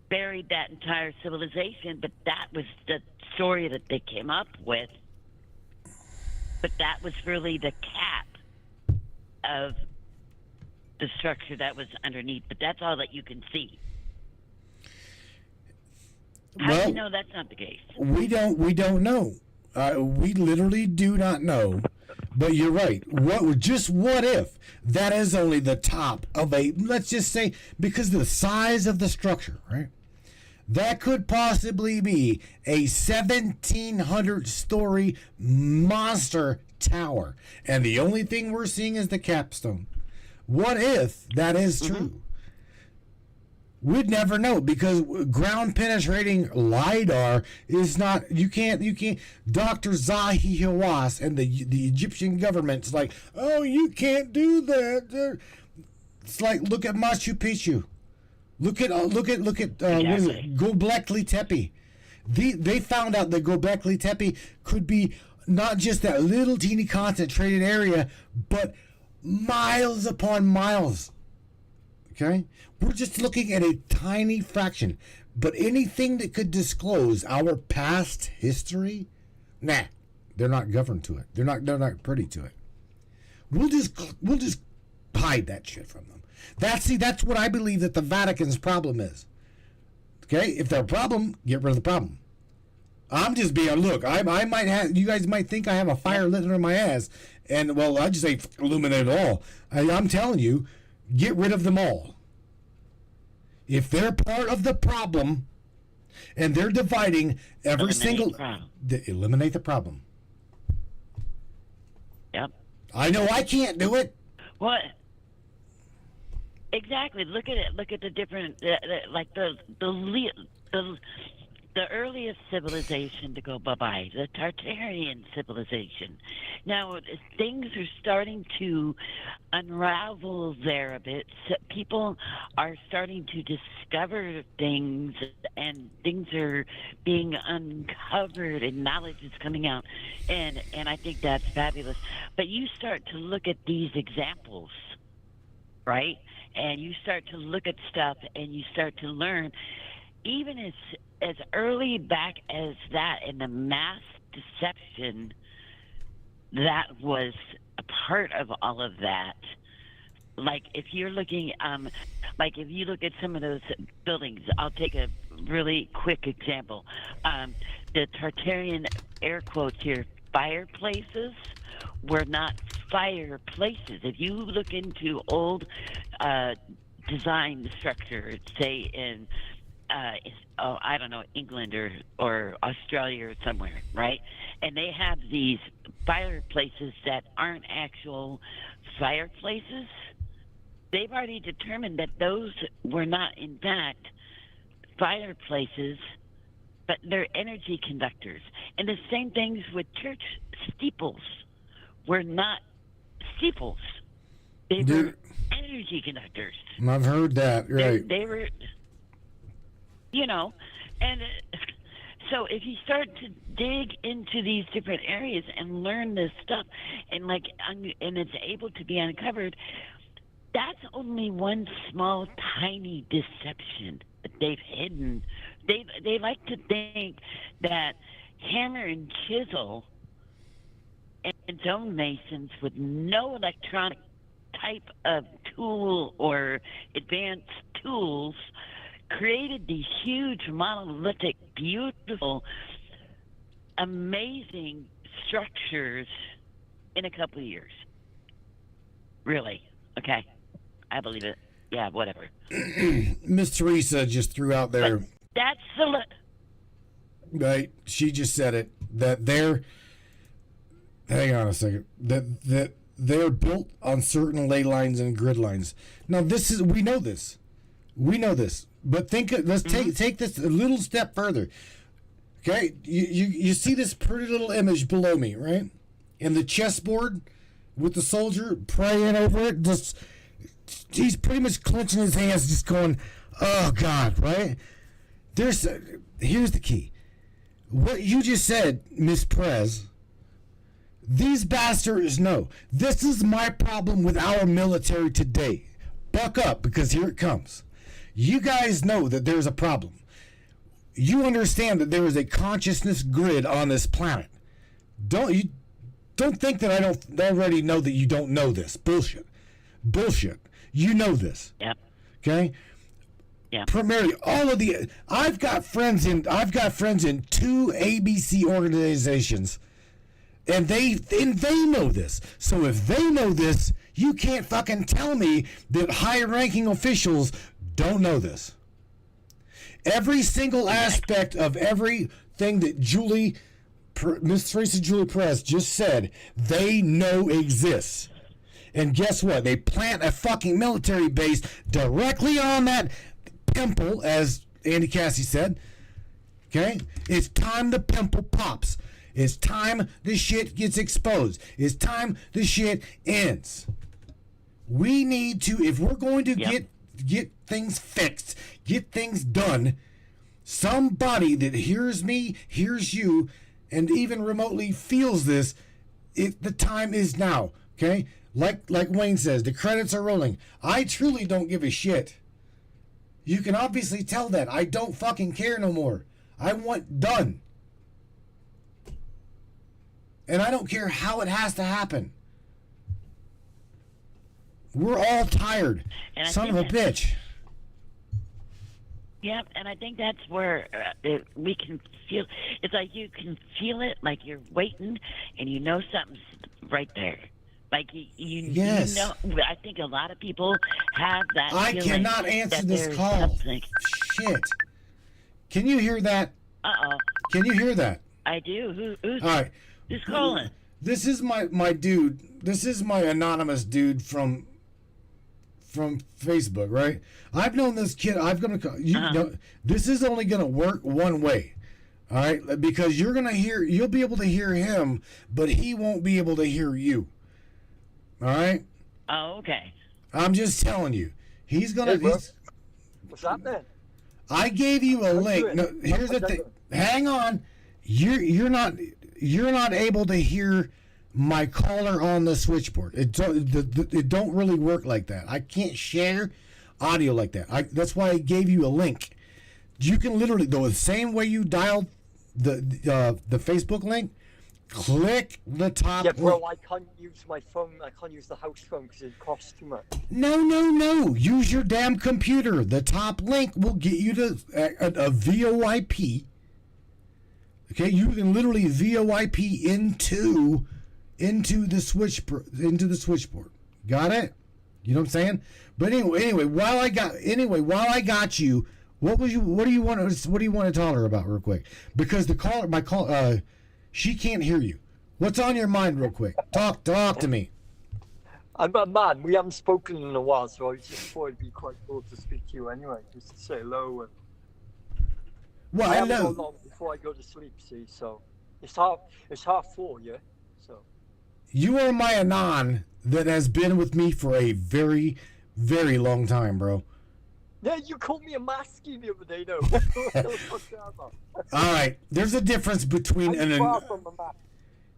buried that entire civilization, but that was the story that they came up with. But that was really the cap of the structure that was underneath. But that's all that you can see. How do you know that's not the case? We don't know. We literally do not know. But you're right. What if that is only the top of let's just say, because of the size of the structure, right? That could possibly be a 1,700-story monster tower. And the only thing we're seeing is the capstone. What if that is true? We'd never know, because ground penetrating LiDAR is not, you can't, Dr. Zahi Hawass and the Egyptian government's like, oh, you can't do that. It's like, look at Machu Picchu. Look at what is it? Göbekli Tepe. They found out that Göbekli Tepe could be not just that little teeny concentrated area, but miles upon miles. Okay? We're just looking at a tiny fraction. But anything that could disclose our past history, nah, they're not governed to it. They're not privy to it. We'll just hide that shit from them. That's what I believe that the Vatican's problem is. Okay? If they're a problem, get rid of the problem. I'm just being, look, I might have, you guys might think I have a fire lit under my ass, and, well, I just ain't illuminate it all. I'm telling you, get rid of them all. If they're part of the problem, and they're dividing every single... Eliminate the problem. Yep. I know I can't do it. What? Exactly. Look at it. Look at the different, like the the earliest civilization to go bye-bye, the Tartarian civilization. Now, things are starting to unravel there a bit. So people are starting to discover things, and things are being uncovered, and knowledge is coming out. And I think that's fabulous. But you start to look at these examples, right? And you start to look at stuff, and you start to learn, even as early back as that, in the mass deception that was a part of all of that. Like if you're looking, like if you look at some of those buildings, I'll take a really quick example. The Tartarian, air quotes here, fireplaces were not fireplaces. If you look into old design structure, say in I don't know, England or Australia or somewhere, right? And they have these fireplaces that aren't actual fireplaces. They've already determined that those were not, in fact, fireplaces, but they're energy conductors. And the same things with church steeples were not steeples. They were energy conductors. I've heard that, right. They were... You know, and so if you start to dig into these different areas and learn this stuff, and and it's able to be uncovered, that's only one small, tiny deception that they've hidden. They like to think that hammer and chisel and stonemasons with no electronic type of tool or advanced tools created these huge, monolithic, beautiful, amazing structures in a couple of years. Really? Okay. I believe it. Yeah, whatever. Miss Teresa just threw out there. But that's the... Right. She just said it. That they're... Hang on a second. That they're built on certain ley lines and grid lines. Now, we know this. We know this. But let's take this a little step further. Okay, you see this pretty little image below me, right? And the chessboard with the soldier praying over it. He's pretty much clenching his hands, just going, "Oh God!" Right? Here's the key. What you just said, Miss Prez. These bastards know. This is my problem with our military today. Buck up, because here it comes. You guys know that there's a problem. You understand that there is a consciousness grid on this planet. Don't think that I don't already know that you don't know this. Bullshit. You know this. Yep. Okay? Yeah. Primarily, I've got friends in 2 ABC organizations, and they know this. So if they know this, you can't fucking tell me that high-ranking officials don't know this. Every single aspect of everything that Miss Teresa Julie Perez just said, they know exists. And guess what? They plant a fucking military base directly on that pimple, as Andy Cassie said. Okay? It's time the pimple pops. It's time the shit gets exposed. It's time the shit ends. We need to, if we're going to get things fixed, get things done, somebody that hears me, hears you, and even remotely feels this, the time is now, okay? Like Wayne says, the credits are rolling. I truly don't give a shit. You can obviously tell that. I don't fucking care no more. I want done. And I don't care how it has to happen. We're all tired. Son of a bitch. Yep, and I think that's where we can feel. It's like you can feel it, like you're waiting, and you know something's right there. Like yes. You know. I think a lot of people have that. I cannot answer this call. Something. Shit. Can you hear that? Can you hear that? I do. Who's? All right. Who's calling? This is my dude. This is my anonymous dude from Facebook, right? I've known this kid. I'm gonna call you. Know, this is only gonna work one way. All right, because you'll be able to hear him, but he won't be able to hear you. All right. Oh, okay. I'm just telling you, he's gonna. Hey, what's that then? I gave you a link. No, here's the thing. Hang on. You're not able to hear my caller on the switchboard. It don't really work like that. I can't share audio like that. That's why I gave you a link. You can literally go the same way you dialed the Facebook link. Click the top. Yeah, bro, link. I can't use my phone. I can't use the house phone because it costs too much. No. Use your damn computer. The top link will get you to a VoIP. Okay, you can literally VoIP into the switchboard. Got it? You know what I'm saying? But anyway, while I got you, what do you want to talk to her about real quick? Because she can't hear you. What's on your mind real quick? Talk to me. Man, we haven't spoken in a while, so I just thought it'd be quite cool to speak to you anyway, just to say hello. And Well, I I haven't know. gone long before I go to sleep, see, so it's half 4, yeah? So You are my Anon that has been with me for a very, very long time, bro. yeah, you called me a masky the other day, though. What the fuck's that about? All right, there's a difference between I'm far from a masky.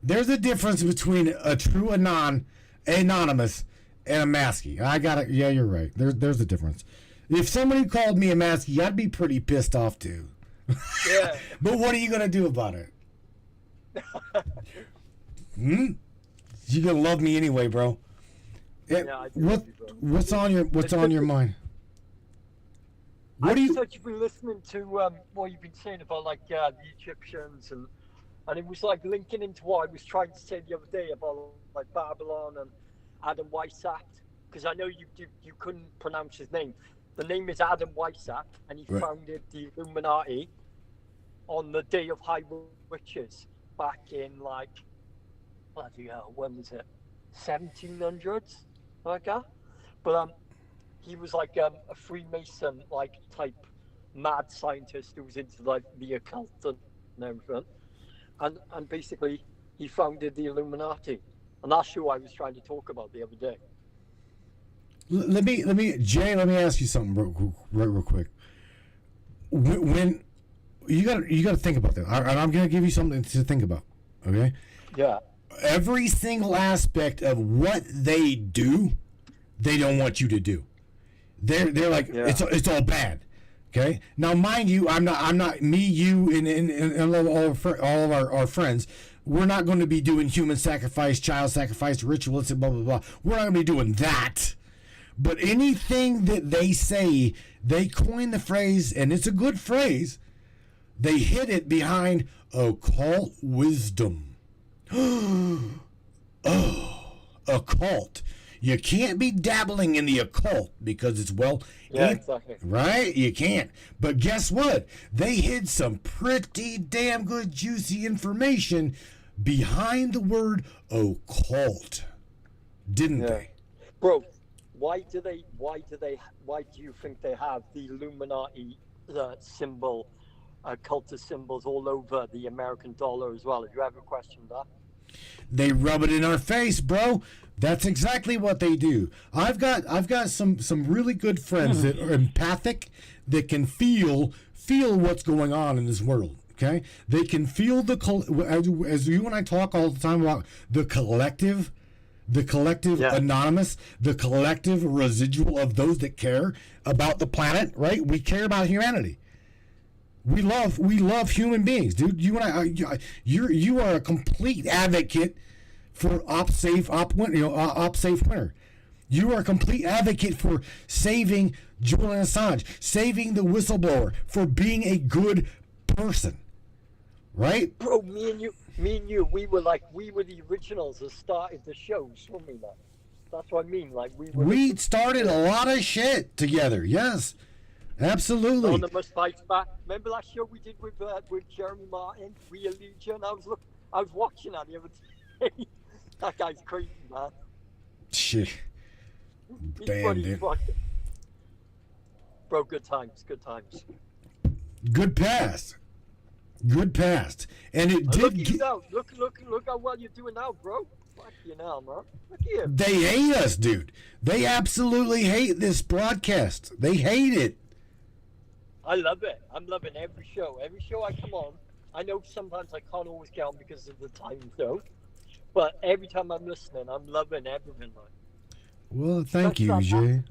there's a difference between a true anonymous and a masky. I got it. Yeah, you're right. There's a difference. If somebody called me a masky, I'd be pretty pissed off too. Yeah. But what are you gonna do about it? You gonna love me anyway, bro. Yeah, I do love you, bro. What's on your mind? I just thought you've been listening to what you've been saying about like the Egyptians and it was like linking into what I was trying to say the other day about like Babylon and Adam Weishaupt, because I know you couldn't pronounce his name. The name is Adam Weishaupt, and he founded the Illuminati on the Day of High Witches back in like, bloody hell, when was it? 1700s, like that. But he was like a Freemason like type mad scientist who was into like the occult and everything, and basically he founded the Illuminati, and that's who I was trying to talk about the other day. Let me ask you something real quick. When you got to think about that, and I'm gonna give you something to think about. Okay. Yeah. Every single aspect of what they do, they don't want you to do. They're like it's all bad. Okay. Now, mind you, I'm not me, you, and all of our friends. We're not going to be doing human sacrifice, child sacrifice, rituals, and blah blah blah. We're not going to be doing that. But anything that they say, they coin the phrase, and it's a good phrase. They hid it behind occult wisdom. Oh, occult. You can't be dabbling in the occult because it's, Exactly. Right? You can't. But guess what? They hid some pretty damn good juicy information behind the word occult. Didn't they? Bro, why do you think they have the Illuminati symbol, cultist symbols all over the American dollar as well? Have you ever questioned that? They rub it in our face, bro. That's exactly what they do. I've got some really good friends that are empathic, that can feel what's going on in this world. Okay, they can feel as you and I talk all the time about the collective anonymous, the collective residual of those that care about the planet. Right? We care about humanity. We love human beings, dude. You and I, you are a complete advocate for OpSafe Winter. You are a complete advocate for saving Julian Assange, saving the whistleblower, for being a good person, right? Bro, me and you, we were the originals that started the shows, weren't we? That's what I mean. Like we started a lot of shit together. Yes. Absolutely. On the Must Fight Back. Remember that show we did with Jeremy Martin, We Are Legion? I was watching that the other day. That guy's crazy, man. Shit. Damn, dude. Bro, good times. Good pass. Good past. And it did Look at you now. Look how well you're doing now, bro. Fuck you now, man. Look at you. They hate us, dude. They absolutely hate this broadcast. They hate it. I love it. I'm loving every show. Every show I come on, I know sometimes I can't always get on because of the time zone, but every time I'm listening, I'm loving everything. Like. Well, thank you, Jay.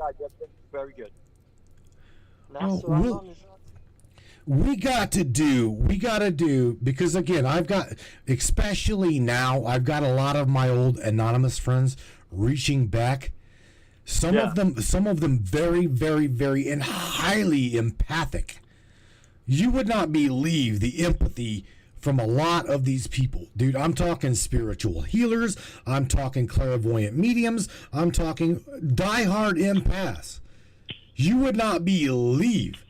Very good. Well, we got to do, because again, especially now, I've got a lot of my old anonymous friends reaching back. Some of them very, very, very, and highly empathic. You would not believe the empathy from a lot of these people. Dude, I'm talking spiritual healers. I'm talking clairvoyant mediums. I'm talking diehard empaths. You would not believe.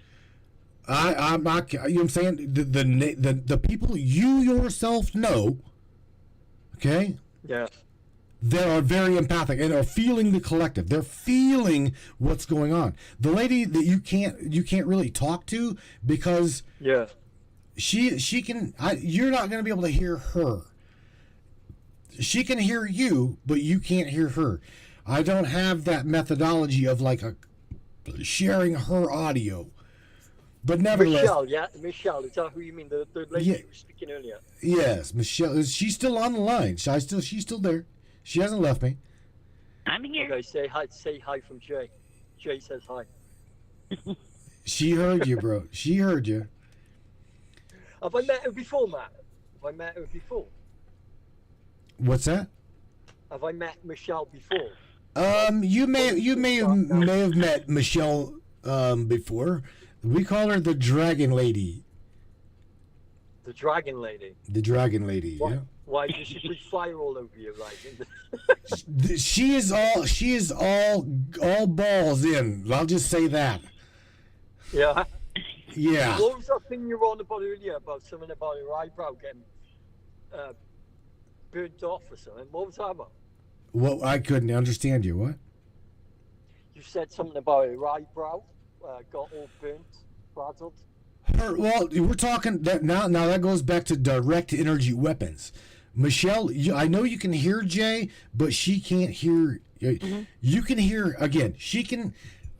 I'm not, you know what I'm saying? The people you yourself know, okay? Yeah. They are very empathic and are feeling the collective. They're feeling what's going on. The lady that you can't really talk to because she can. You're not going to be able to hear her. She can hear you, but you can't hear her. I don't have that methodology of like sharing her audio. But nevertheless, Michelle, is that who you mean? The lady who was speaking earlier? Yes, Michelle. She's still on the line. She's still there. She hasn't left me. I'm here. Okay, say hi from Jay. Jay says hi. She heard you, bro. She heard you. Have I met her before, Matt? Have I met her before? What's that? Have I met Michelle before? You may have met Michelle before. We call her the Dragon Lady. The Dragon Lady. The Dragon Lady. Why? Yeah. Why does she breathe fire all over you, like? She is all balls in. I'll just say that. Yeah. Yeah. What was that thing you were on about earlier about something about her eyebrow getting burnt off or something? What was that about? Well, I couldn't understand you. What? You said something about her eyebrow got all burnt, frazzled. Well, we're talking that now. Now that goes back to direct energy weapons. Michelle, I know you can hear Jay, but she can't hear. Mm-hmm. You can hear again. She can.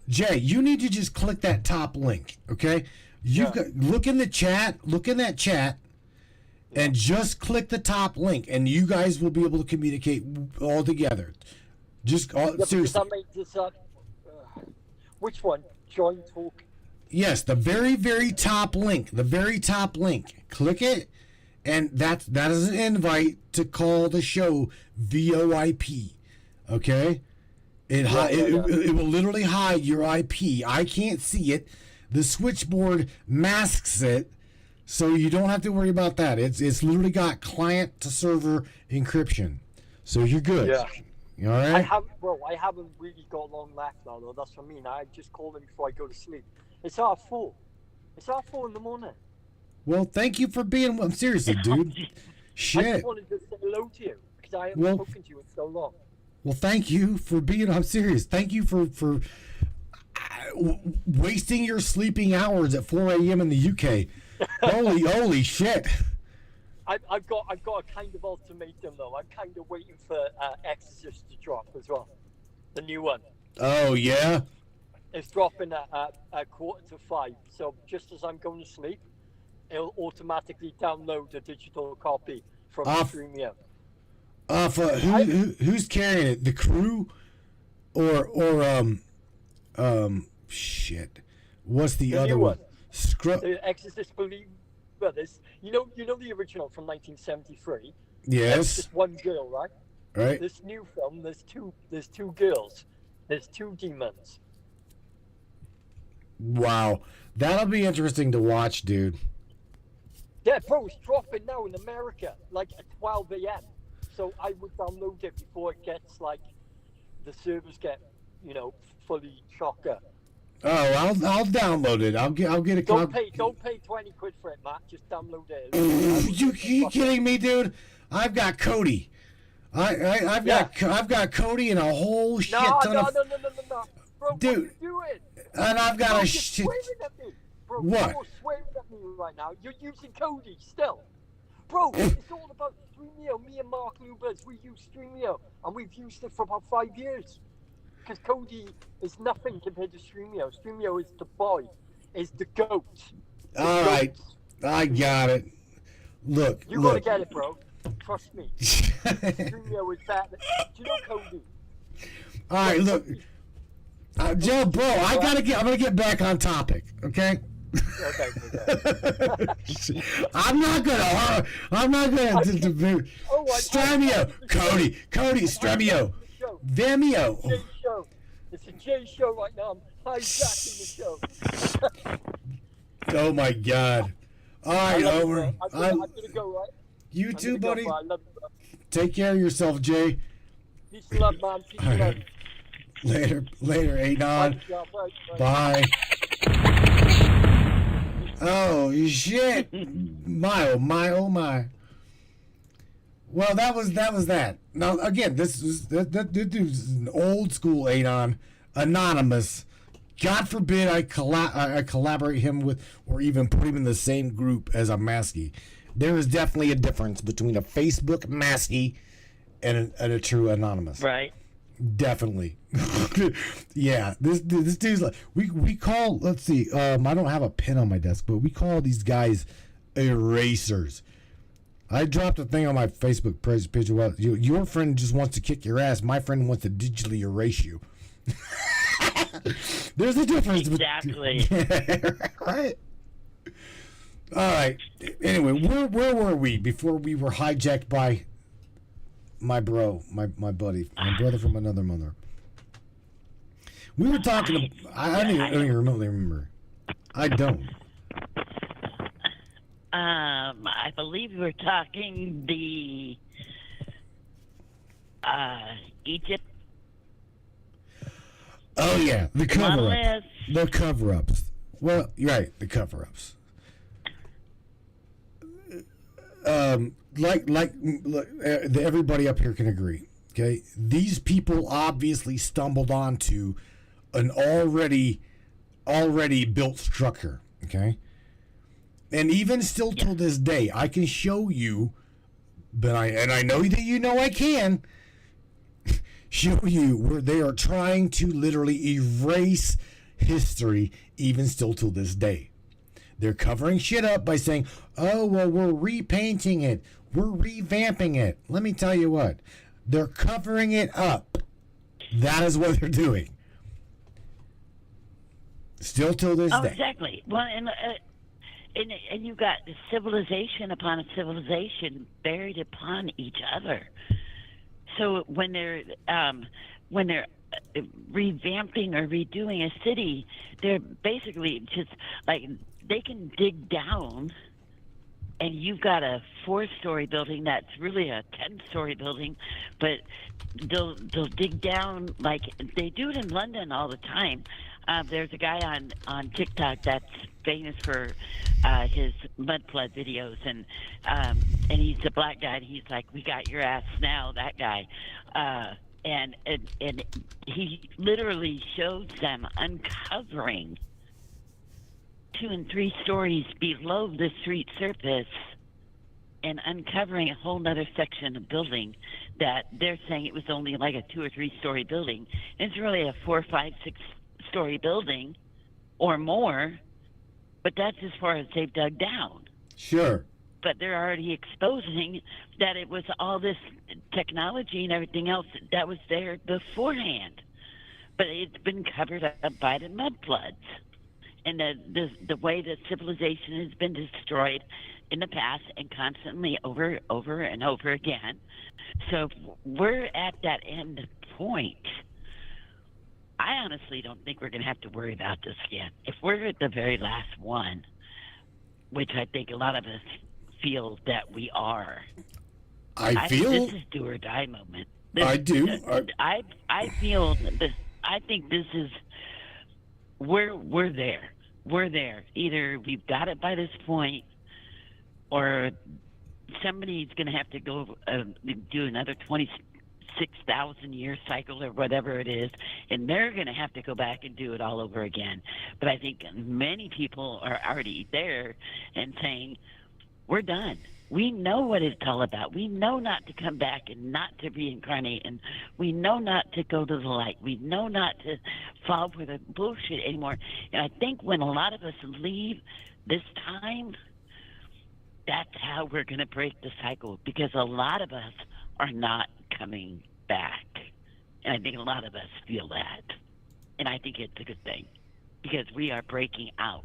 Jay, you need to just click that top link. Okay, look in the chat. Look in that chat, and just click the top link, and you guys will be able to communicate all together. Seriously. Which one? Join talk. Yes, the very, very top link. The very top link. Click it, and that is an invite to call the show VoIP. Okay? It will literally hide your IP. I can't see it. The switchboard masks it, so you don't have to worry about that. It's literally got client to server encryption. So you're good. Yeah. You all right? I haven't really got long left now, though. That's what I mean. I just call them before I go to sleep. It's 4:30. It's 4:30 in the morning. Well, thank you for being. I'm seriously, dude. Shit. I just wanted to say hello to you because I haven't spoken to you in so long. Well, thank you for being. I'm serious. Thank you for wasting your sleeping hours at 4 a.m. in the UK. Holy shit. I've got a kind of ultimatum though. I'm kind of waiting for Exorcist to drop as well, the new one. Oh yeah. It's dropping at 4:45. So just as I'm going to sleep, it'll automatically download a digital copy from StreamYard. Who's carrying it? The crew, or shit. What's the other one? The Exorcist Believer. You know the original from 1973. Yes. There's just one girl, right? Right. This new film, there's two girls. There's two demons. Wow, that'll be interesting to watch, dude. Yeah, bro, it's dropping now in America, like at 12 a.m. So I would download it before it gets like the servers get, fully chocker. Oh, I'll download it. I'll get a copy. Don't pay 20 quid for it, Matt. Just download it. You kidding me, dude? I've got Cody. I've got Cody and a whole shit ton of. No. Bro, dude. what are you doing? And I've got Bro, a you're shit. swearing at me. Bro, What? You're swearing at me right now. You're using Cody still. Bro, it's all about Streamio. Me and Mark Lubers, we use Streamio, and we've used it for about 5 years. Because Cody is nothing compared to Streamio. Streamio is the boy, is the goat. All right, I got it. Look, you gotta get it, bro. Trust me. Streamio is better. Do you know Cody? All right, look, Joe, bro, I'm gonna get back on topic, okay? Okay. I'm not gonna. Stremio, Cody, Stremio, Vimeo. It's a J show right now. I'm hijacking the show. Oh my God! All right, over. I'm gonna go, right? You too, buddy. I love you, bro. Take care of yourself, Jay. Peace and love, man. Peace and love. Later, Adon. Bye. Oh shit! My oh my. Well, that was that. Now again, this dude's an old school Adon, anonymous. God forbid I collaborate him with, or even put him in the same group as a Maskey. There is definitely a difference between a Facebook Maskey and a true anonymous. Right. Definitely. Yeah, this dude's like, we call, let's see, I don't have a pen on my desk, but we call these guys erasers. I dropped a thing on my Facebook page. Well, your friend just wants to kick your ass. My friend wants to digitally erase you. There's a difference. Exactly. Right. All right. Anyway, where were we before we were hijacked by my bro, my buddy, my brother from another mother? We were talking. I don't even remotely remember. I don't. I believe we were talking the Egypt. Oh yeah, the cover-ups. Monolith. The cover-ups. Well, you're right, the cover-ups. Everybody up here can agree. Okay, these people obviously stumbled onto an already built structure. Okay, and even still till this day, I can show you, but I know that you know I can show you where they are trying to literally erase history, even still till this day. They're covering shit up by saying, oh, well, we're repainting it. We're revamping it. Let me tell you what. They're covering it up. That is what they're doing. Still till this day. Oh, exactly. Well, and you've got civilization upon a civilization buried upon each other. So when they're revamping or redoing a city, they're basically just like, they can dig down, and you've got a 4-story building that's really a 10-story building, but they'll dig down like they do it in London all the time. There's a guy on TikTok that's famous for his mud flood videos, and he's a black guy, and he's like, "We got your ass now," that guy. And he literally shows them uncovering 2 and 3 stories below the street surface and uncovering a whole nother section of building that they're saying it was only like a 2 or 3 story building. And it's really a 4, 5, 6 story building or more, but that's as far as they've dug down. Sure. But they're already exposing that it was all this technology and everything else that was there beforehand. But it's been covered up by the mud floods. And the way that civilization has been destroyed in the past and constantly over and over again. So we're at that end point. I honestly don't think we're going to have to worry about this again. If we're at the very last one, which I think a lot of us feel that we are. I feel this is do or die moment. I do. I feel this. I think this is we're there. We're there. Either we've got it by this point, or somebody's going to have to go do another 26 6,000-year cycle or whatever it is, and they're going to have to go back and do it all over again. But I think many people are already there and saying, we're done. We know what it's all about. We know not to come back and not to reincarnate, and we know not to go to the light. We know not to fall for the bullshit anymore. And I think when a lot of us leave this time, that's how we're going to break the cycle, because a lot of us are not coming back. And I think a lot of us feel that. And I think it's a good thing, because we are breaking out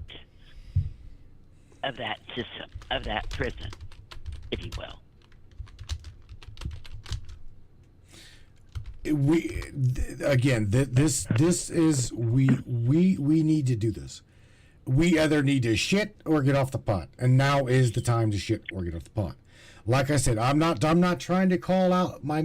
of that system, of that prison, if you will. This is we need to do this. We either need to shit or get off the pot, and now is the time to shit or get off the pot. Like I said, I'm not trying to call out my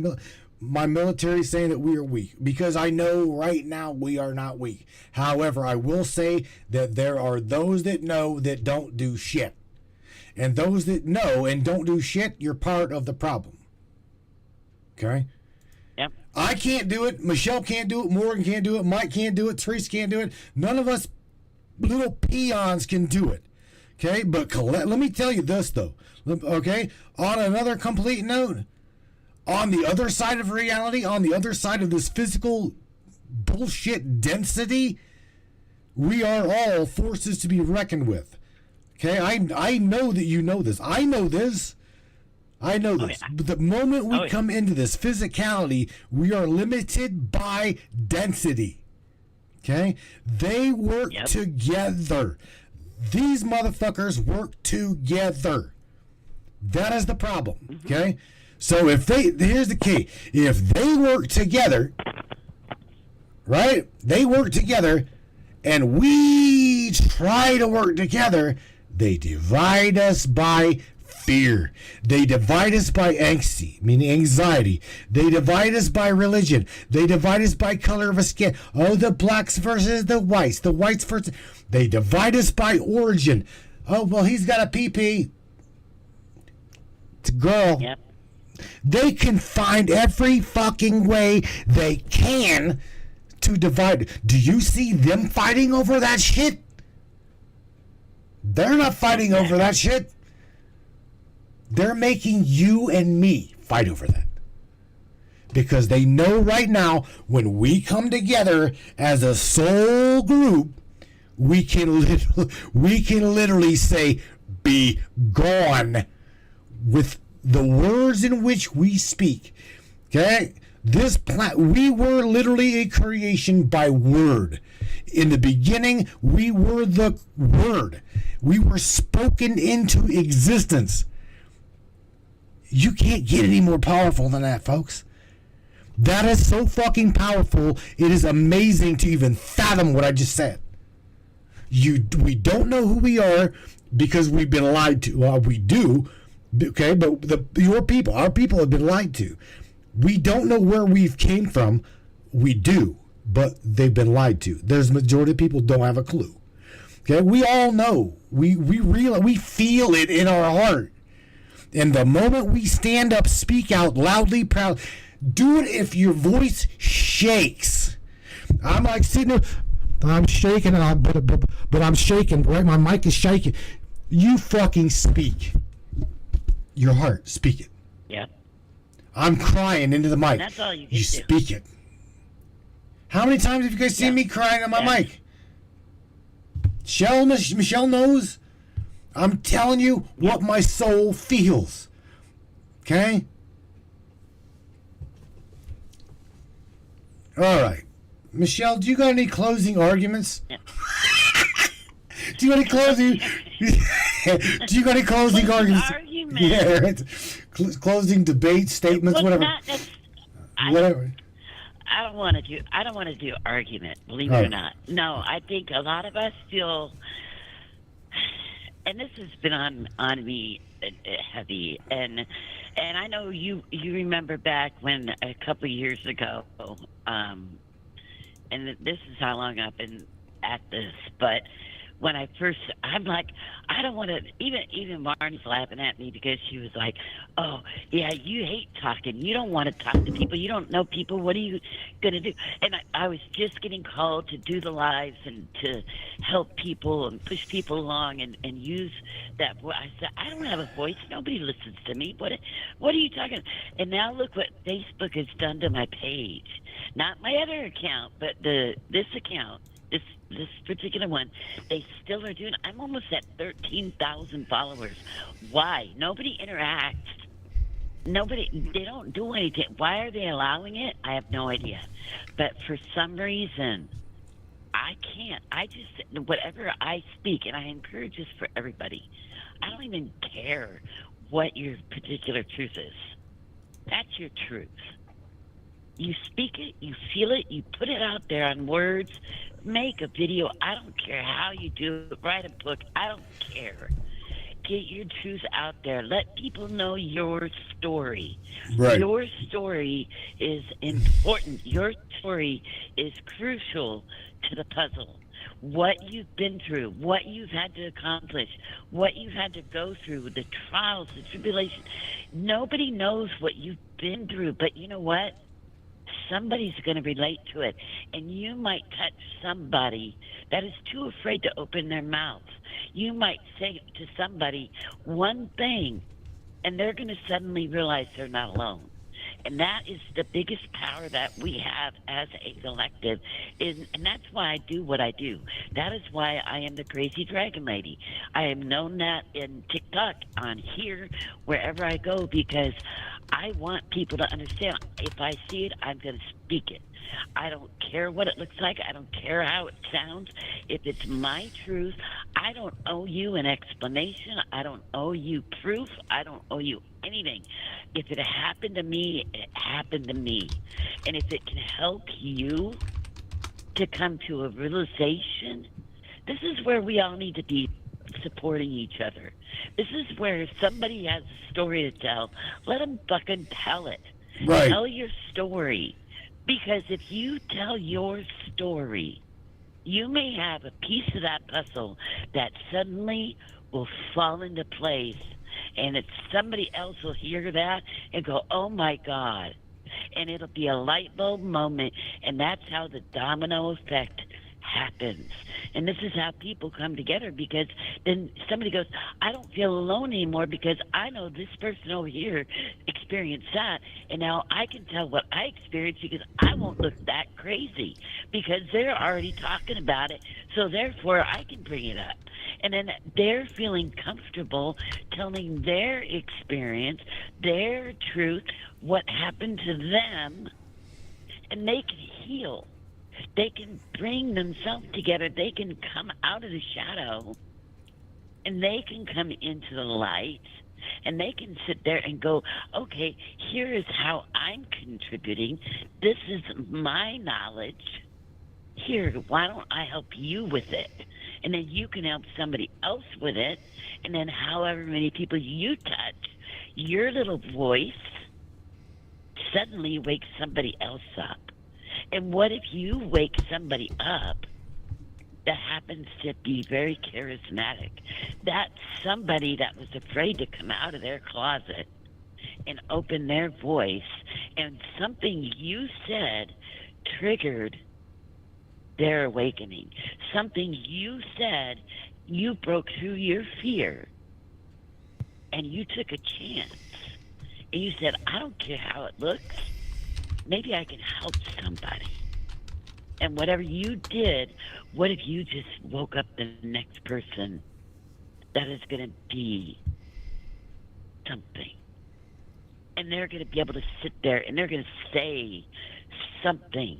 military saying that we are weak, because I know right now we are not weak. However, I will say that there are those that know that don't do shit, and those that know and don't do shit, you're part of the problem. Okay. Yep. I can't do it. Michelle can't do it. Morgan can't do it. Mike can't do it. Therese can't do it. None of us little peons can do it. Okay, but let me tell you this though. Okay, on another complete note, on the other side of reality, on the other side of this physical bullshit density, we are all forces to be reckoned with. Okay, I know that you know this. I know this. I know this. yeah. But the moment we come into this physicality, we are limited by density. Okay? They work together. These motherfuckers work together. That is the problem. Okay? So here's the key. If they work together, right? They work together, and we try to work together, they divide us by fear. They divide us by meaning anxiety. They divide us by religion. They divide us by color of a skin. Oh, the blacks versus the whites. The whites versus... They divide us by origin. Oh, well, he's got a pee-pee. It's a girl. Yep. They can find every fucking way they can to divide. Do you see them fighting over that shit? They're not fighting over that shit. They're making you and me fight over that. Because they know right now, when we come together as a soul group, we can literally say, be gone, with the words in which we speak. Okay? We were literally a creation by word. In the beginning, we were the word. We were spoken into existence. You can't get any more powerful than that, folks. That is so fucking powerful. It is amazing to even fathom what I just said. We don't know who we are because we've been lied to. Well, we do, okay, but our people have been lied to. We don't know where we've came from. We do, but they've been lied to. There's a majority of people don't have a clue. Okay, we all know. We feel it in our heart. And the moment we stand up, speak out loudly, proud, do it if your voice shakes. I'm like sitting there, I'm shaking, but I'm shaking, right? My mic is shaking. You fucking speak. Your heart, speak it. Yeah. I'm crying into the mic. That's all you can do. Speak it. How many times have you guys seen me crying on my mic? Michelle knows. I'm telling you what my soul feels. Okay? All right. Michelle, do you got any closing arguments? Yeah. Do you got any closing... Do you got any closing arguments? Yeah, right. Closing debate statements, whatever. Whatever. I don't want to do argument, believe it or not. No, I think a lot of us feel, and this has been on me heavy, and I know you remember back when a couple of years ago, and this is how long I've been at this, but when I'm like, I don't want to, even Marnie's laughing at me because she was like, oh, yeah, you hate talking. You don't want to talk to people. You don't know people. What are you going to do? And I was just getting called to do the lives and to help people and push people along and use that voice. I said, I don't have a voice. Nobody listens to me. What are you talking about? And now look what Facebook has done to my page. Not my other account, but this account. This particular one, they still are doing. I'm almost at 13,000 followers. Why? Nobody interacts. They don't do anything. Why are they allowing it? I have no idea. But for some reason, I can't. I just, whatever I speak, and I encourage this for everybody, I don't even care what your particular truth is. That's your truth. You speak it, you feel it, you put it out there on words, make a video. I don't care how you do it. Write a book. I don't care. Get your truth out there. Let people know your story. Right. Your story is important. Your story is crucial to the puzzle. What you've been through, what you've had to accomplish, what you've had to go through, the trials, the tribulations. Nobody knows what you've been through, but you know what? Somebody's going to relate to it, and you might touch somebody that is too afraid to open their mouth. You might say to somebody one thing, and they're going to suddenly realize they're not alone. And that is the biggest power that we have as a collective. And that's why I do what I do. That is why I am the Crazy Dragon Lady. I am known that in TikTok, on here, wherever I go, because I want people to understand. If I see it, I'm going to speak it. I don't care what it looks like. I don't care how it sounds. If it's my truth, I don't owe you an explanation. I don't owe you proof. I don't owe you anything. If it happened to me, it happened to me. And if it can help you to come to a realization, this is where we all need to be supporting each other. This is where if somebody has a story to tell, let them fucking tell it. Right. Tell your story. Because if you tell your story, you may have a piece of that puzzle that suddenly will fall into place, and if somebody else will hear that and go, oh my God, and it'll be a light bulb moment, and that's how the domino effect happens. And this is how people come together, because then somebody goes, I don't feel alone anymore because I know this person over here experienced that, and now I can tell what I experienced because I won't look that crazy because they're already talking about it, so therefore I can bring it up. And then they're feeling comfortable telling their experience, their truth, what happened to them, and they can heal. They can bring themselves together. They can come out of the shadow, and they can come into the light, and they can sit there and go, okay, here is how I'm contributing. This is my knowledge. Here, why don't I help you with it? And then you can help somebody else with it. And then however many people you touch, your little voice suddenly wakes somebody else up. And what if you wake somebody up that happens to be very charismatic? That's somebody that was afraid to come out of their closet and open their voice, and something you said triggered their awakening. Something you said, you broke through your fear, and you took a chance. And you said, I don't care how it looks. Maybe I can help somebody. And whatever you did, what if you just woke up the next person that is going to be something? And they're going to be able to sit there and they're going to say something.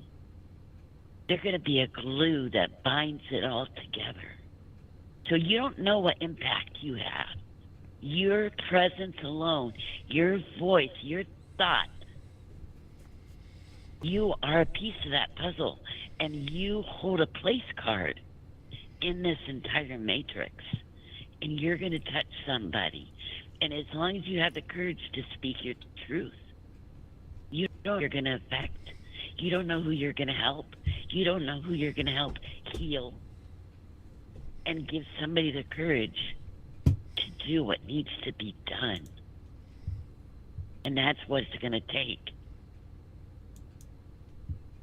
They're going to be a glue that binds it all together. So you don't know what impact you have. Your presence alone, your voice, your thought, you are a piece of that puzzle, and you hold a place card in this entire matrix, and you're going to touch somebody. And as long as you have the courage to speak your truth, you know you're going to affect. You don't know who you're going to help. You don't know who you're going to help heal. and give somebody the courage to do what needs to be done. And that's what it's going to take.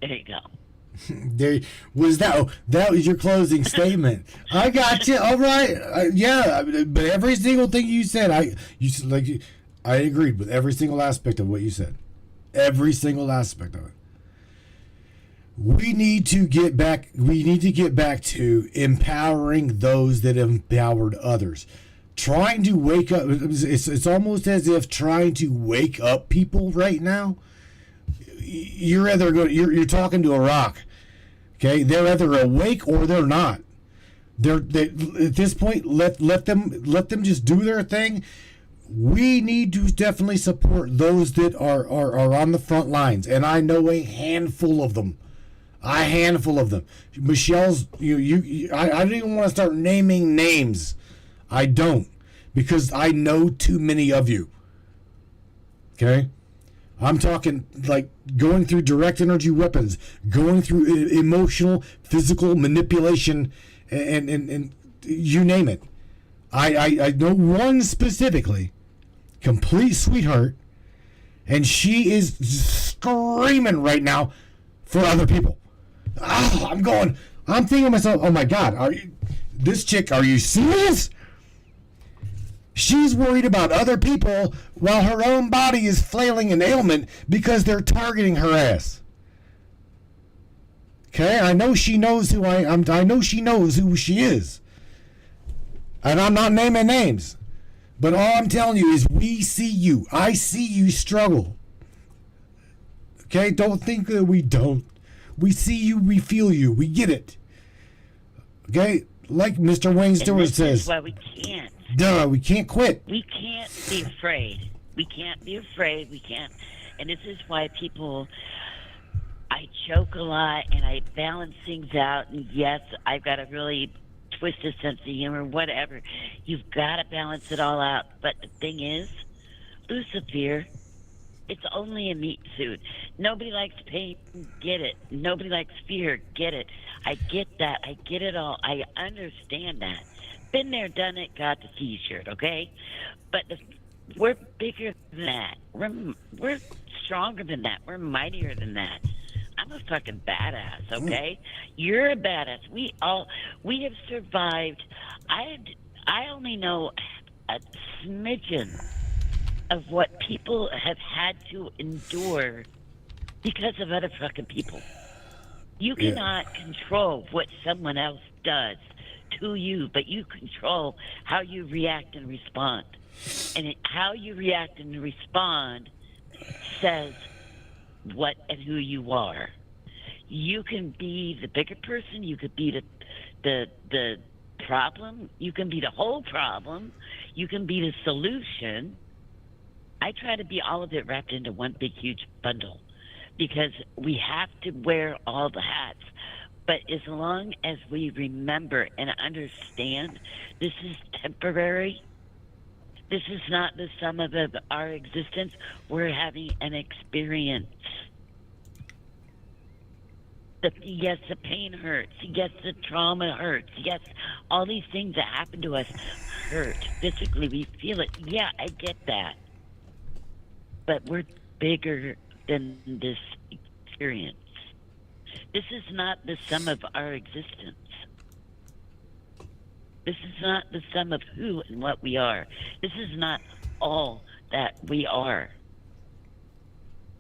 There you go. There was that was your closing statement. I got you. All right. Yeah, but every single thing you said, I agreed with every single aspect of what you said. Every single aspect of it. We need to get back to empowering those that empowered others. Trying to wake up, it's almost as if trying to wake up people right now. You're talking to a rock. Okay, they're either awake or they're not. They at this point, let them just do their thing. We need to definitely support those that are on the front lines, and I know a handful of them. Michelle's, I don't even want to start naming names. I don't, because I know too many of you. Okay. I'm talking like going through direct energy weapons, going through emotional, physical manipulation, and you name it. I know one specifically, complete sweetheart, and she is screaming right now for other people. I'm thinking to myself, oh my God, this chick, are you serious? She's worried about other people while her own body is flailing in ailment because they're targeting her ass. Okay, I know she knows who I am. I know she knows who she is. And I'm not naming names. But all I'm telling you is we see you. I see you struggle. Okay, don't think that we don't. We see you, we feel you, we get it. Okay, like Mr. Wayne Stewart says. This is why we can't. Duh, we can't quit. We can't be afraid. We can't be afraid. We can't. And this is why people, I joke a lot and I balance things out. And yes, I've got a really twisted sense of humor, whatever. You've got to balance it all out. But the thing is, lose the fear. It's only a meat suit. Nobody likes pain, get it. Nobody likes fear, get it. I get that. I get it all. I understand that. Been there, done it, got the t-shirt, okay? But we're bigger than that. We're stronger than that. We're mightier than that. I'm a fucking badass, okay? You're a badass. We have survived. I only know a smidgen of what people have had to endure because of other fucking people. You cannot control what someone else does to you, but you control how you react and respond. And how you react and respond says what and who you are. You can be the bigger person. You could be the problem. You can be the whole problem. You can be the solution. I try to be all of it wrapped into one big, huge bundle because we have to wear all the hats. But as long as we remember and understand this is temporary, this is not the sum of our existence, we're having an experience. Yes, the pain hurts. Yes, the trauma hurts. Yes, all these things that happen to us hurt. Physically, we feel it. Yeah, I get that. But we're bigger than this experience. This is not the sum of our existence. This is not the sum of who and what we are. This is not all that we are.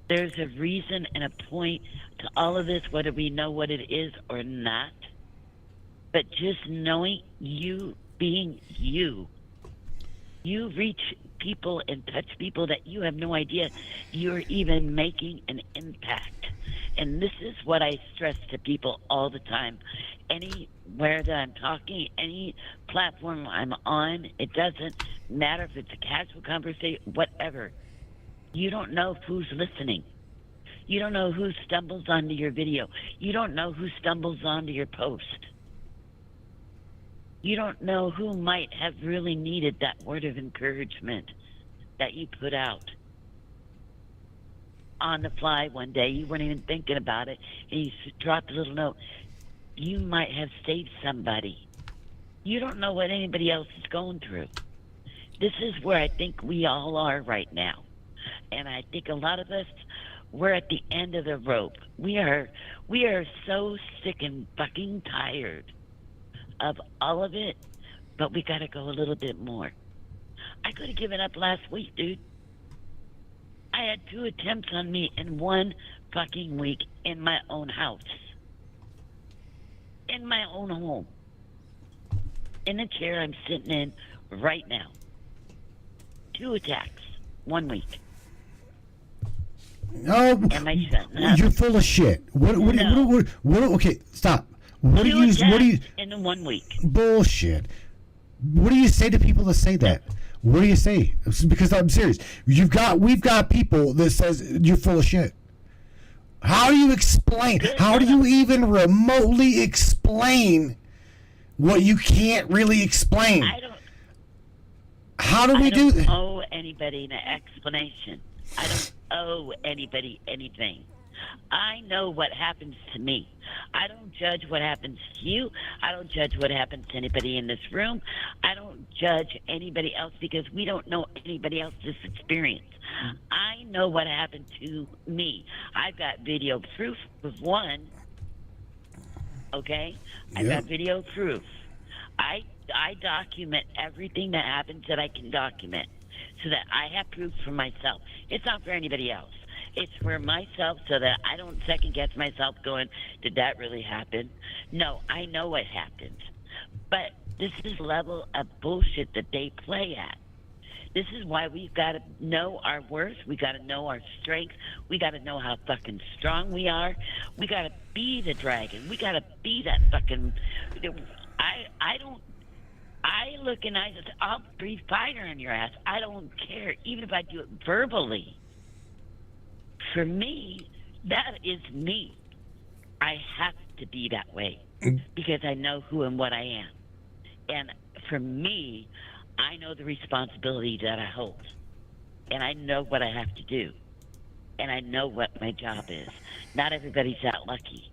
There's a reason and a point to all of this, whether we know what it is or not. But just knowing you being you, you reach people and touch people that you have no idea you're even making an impact. And this is what I stress to people all the time. Anywhere that I'm talking, any platform I'm on, it doesn't matter if it's a casual conversation, whatever. You don't know who's listening. You don't know who stumbles onto your video. You don't know who stumbles onto your post. You don't know who might have really needed that word of encouragement that you put out on the fly one day. You weren't even thinking about it, and you dropped a little note. You might have saved somebody. You don't know what anybody else is going through. This is where I think we all are right now. And I think a lot of us, we're at the end of the rope. We are so sick and fucking tired of all of it, but we got to go a little bit more. I could have given up last week, dude. I had 2 attempts on me in 1 fucking week in my own house. In my own home. In the chair I'm sitting in right now. 2 attacks, 1 week. No, Am I shutting up? you're full of shit. What, okay, stop. What do you in 1 week? Bullshit. What do you say to people that say that? What do you say? Because I'm serious. We've got people that says you're full of shit. How do you explain? How do you even remotely explain what you can't really explain? How do we do that? I don't owe anybody an explanation. I don't owe anybody anything. I know what happens to me. I don't judge what happens to you. I don't judge what happens to anybody in this room. I don't judge anybody else because we don't know anybody else's experience. I know what happened to me. I've got video proof of 1. Okay? I've got video proof. I document everything that happens that I can document so that I have proof for myself. It's not for anybody else. It's for myself so that I don't second guess myself going, did that really happen? No, I know what happened. But this is the level of bullshit that they play at. This is why we've got to know our worth. We got to know our strength. We got to know how fucking strong we are. We got to be the dragon. We got to be that fucking... I look and I just, I'll breathe fire on your ass. I don't care, even if I do it verbally. For me, that is me. I have to be that way because I know who and what I am. And for me, I know the responsibility that I hold. And I know what I have to do. And I know what my job is. Not everybody's that lucky.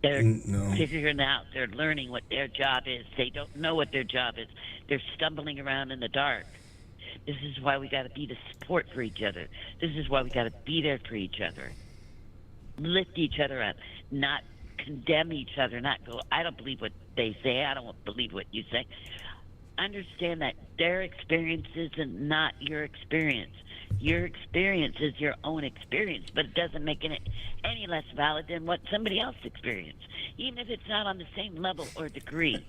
They're figuring out, they're learning what their job is. They don't know what their job is. They're stumbling around in the dark. This is why we got to be the support for each other. This is why we got to be there for each other. Lift each other up, not condemn each other, not go, I don't believe what they say, I don't believe what you say. Understand that their experience is not your experience. Your experience is your own experience, but it doesn't make it any less valid than what somebody else experienced, even if it's not on the same level or degree.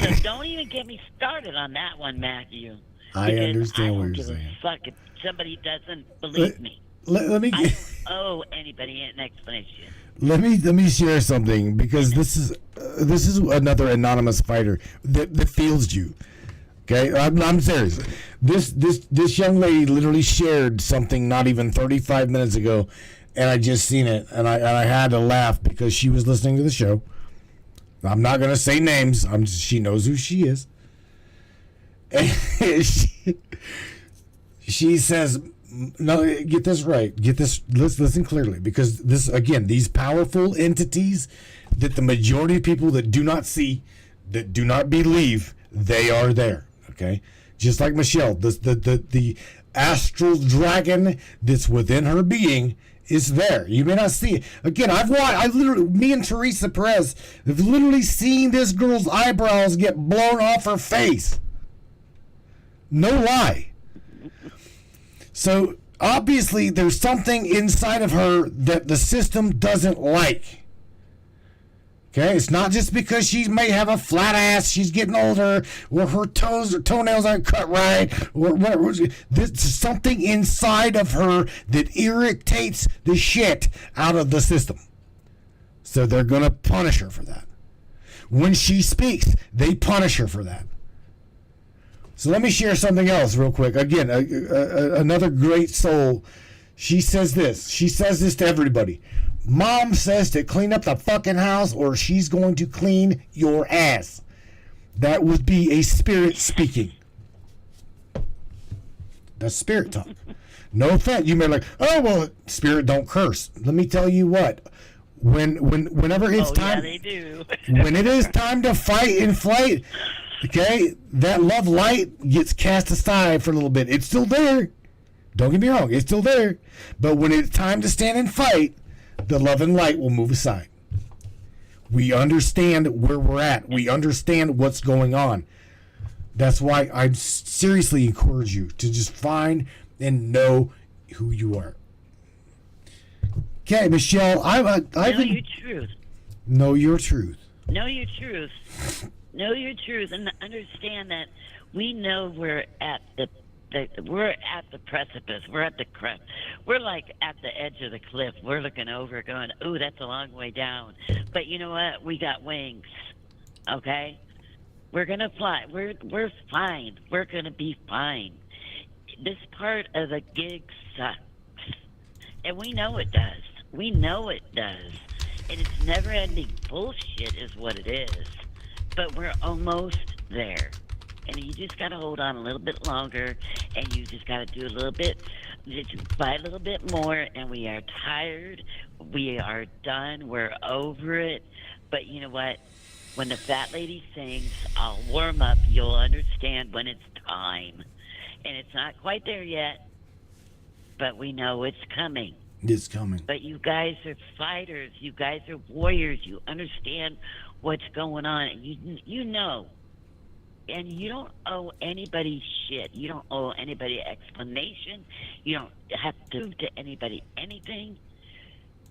So don't even get me started on that one, Matthew. I understand what you're saying. I don't give a fuck if somebody doesn't believe me. Let me. I don't owe anybody an explanation. Let me share something because this is another anonymous fighter that feels you. Okay, I'm serious. This young lady literally shared something not even 35 minutes ago, and I just seen it, and I had to laugh because she was listening to the show. I'm not gonna say names. She knows who she is. And she says, "No, get this right. Get this. Let's listen clearly, because this again, these powerful entities that the majority of people that do not see, that do not believe, they are there. Okay, just like Michelle, the astral dragon that's within her being is there. You may not see it. Again, me and Teresa Perez have literally seen this girl's eyebrows get blown off her face. No lie. So obviously there's something inside of her that the system doesn't like. Okay, it's not just because she may have a flat ass, she's getting older, or her toenails aren't cut right, or whatever. There's something inside of her that irritates the shit out of the system. So they're going to punish her for that. When she speaks, they punish her for that. So let me share something else real quick. Again, another great soul. She says this. She says this to everybody. Mom says to clean up the fucking house or she's going to clean your ass. That would be a spirit speaking. That's spirit talk. No offense. You may be like, oh, well, spirit don't curse. Let me tell you what. Whenever it's time, they do. when it is time to fight in flight, okay, that love light gets cast aside for a little bit. It's still there. Don't get me wrong, it's still there. But when it's time to stand and fight, the love and light will move aside. We understand where we're at. We understand what's going on. That's why I seriously encourage you to just find and know who you are. Okay, Michelle, know your truth. Know your truth. Know your truth. Know your truth, and understand that we know we're at the precipice. We're at the crest. We're like at the edge of the cliff. We're looking over, going, "Ooh, that's a long way down." But you know what? We got wings. Okay, we're gonna fly. We're fine. We're gonna be fine. This part of the gig sucks, and we know it does. We know it does, and it's never-ending bullshit, is what it is. But we're almost there. And you just got to hold on a little bit longer, and you just got to do a little bit, just fight a little bit more, and we are tired. We are done. We're over it. But you know what? When the fat lady sings, I'll warm up. You'll understand when it's time. And it's not quite there yet, but we know it's coming. It's coming. But you guys are fighters. You guys are warriors. You understand what's going on. And you know. And you don't owe anybody shit. You don't owe anybody explanation. You don't have to prove to anybody anything.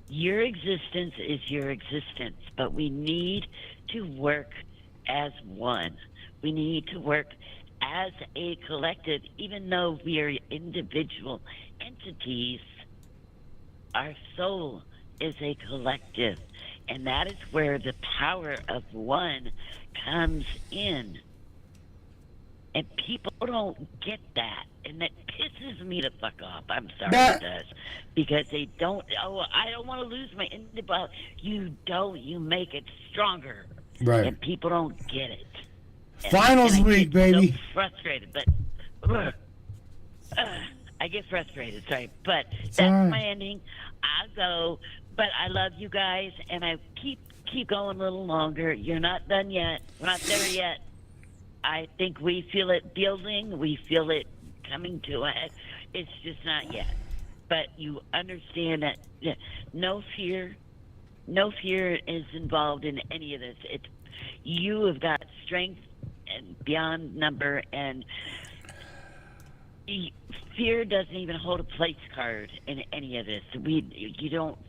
Your existence is your existence. But we need to work as one. We need to work as a collective. Even though we are individual entities, our soul is a collective. And that is where the power of one comes in. And people don't get that. And that pisses me the fuck off. I'm sorry it does. Because they don't, I don't want to lose my independence. You don't. You make it stronger. Right. And people don't get it. Finals week, baby. So frustrated. But I get frustrated, sorry. But that's right. My ending. I'll go. But I love you guys. And I keep going a little longer. You're not done yet. We're not there yet. I think we feel it building. We feel it coming to a head. It's just not yet. But you understand that no fear is involved in any of this. You have got strength and beyond number, and fear doesn't even hold a place card in any of this.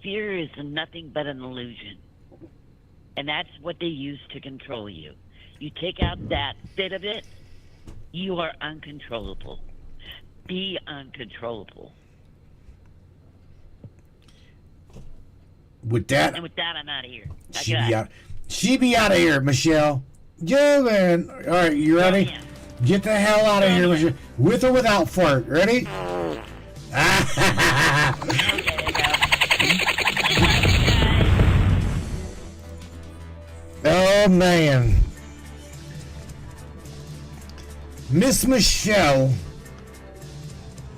Fear is nothing but an illusion, and that's what they use to control you. You take out that bit of it, you are uncontrollable. Be uncontrollable. With that, I'm out of here. She be out of here, Michelle. Go, man. All right, you ready? Oh, yeah. Get the hell out of here, Michelle. With or without fart. Ready? Oh, man. Miss Michelle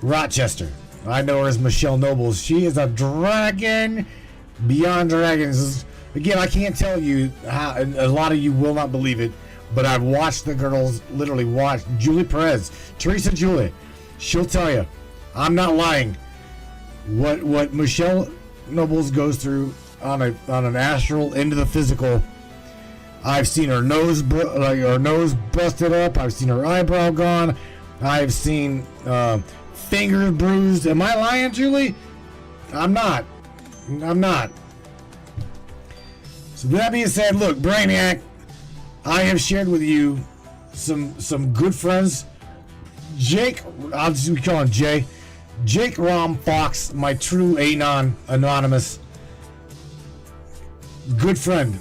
Rochester. I know her as Michelle Nobles. She is a dragon beyond dragons. Again, I can't tell you how, and a lot of you will not believe it, but I've watched the girls literally watch. Julie Perez, Teresa Julie, she'll tell you. I'm not lying. What Michelle Nobles goes through on an astral into the physical. I've seen her nose busted up. I've seen her eyebrow gone. I've seen fingers bruised. Am I lying, Julie? I'm not. So that being said, look, Brainiac, I have shared with you some good friends. Jake, I'll just call him Jay. Jake Rom Fox, my true Anon Anonymous. Good friend.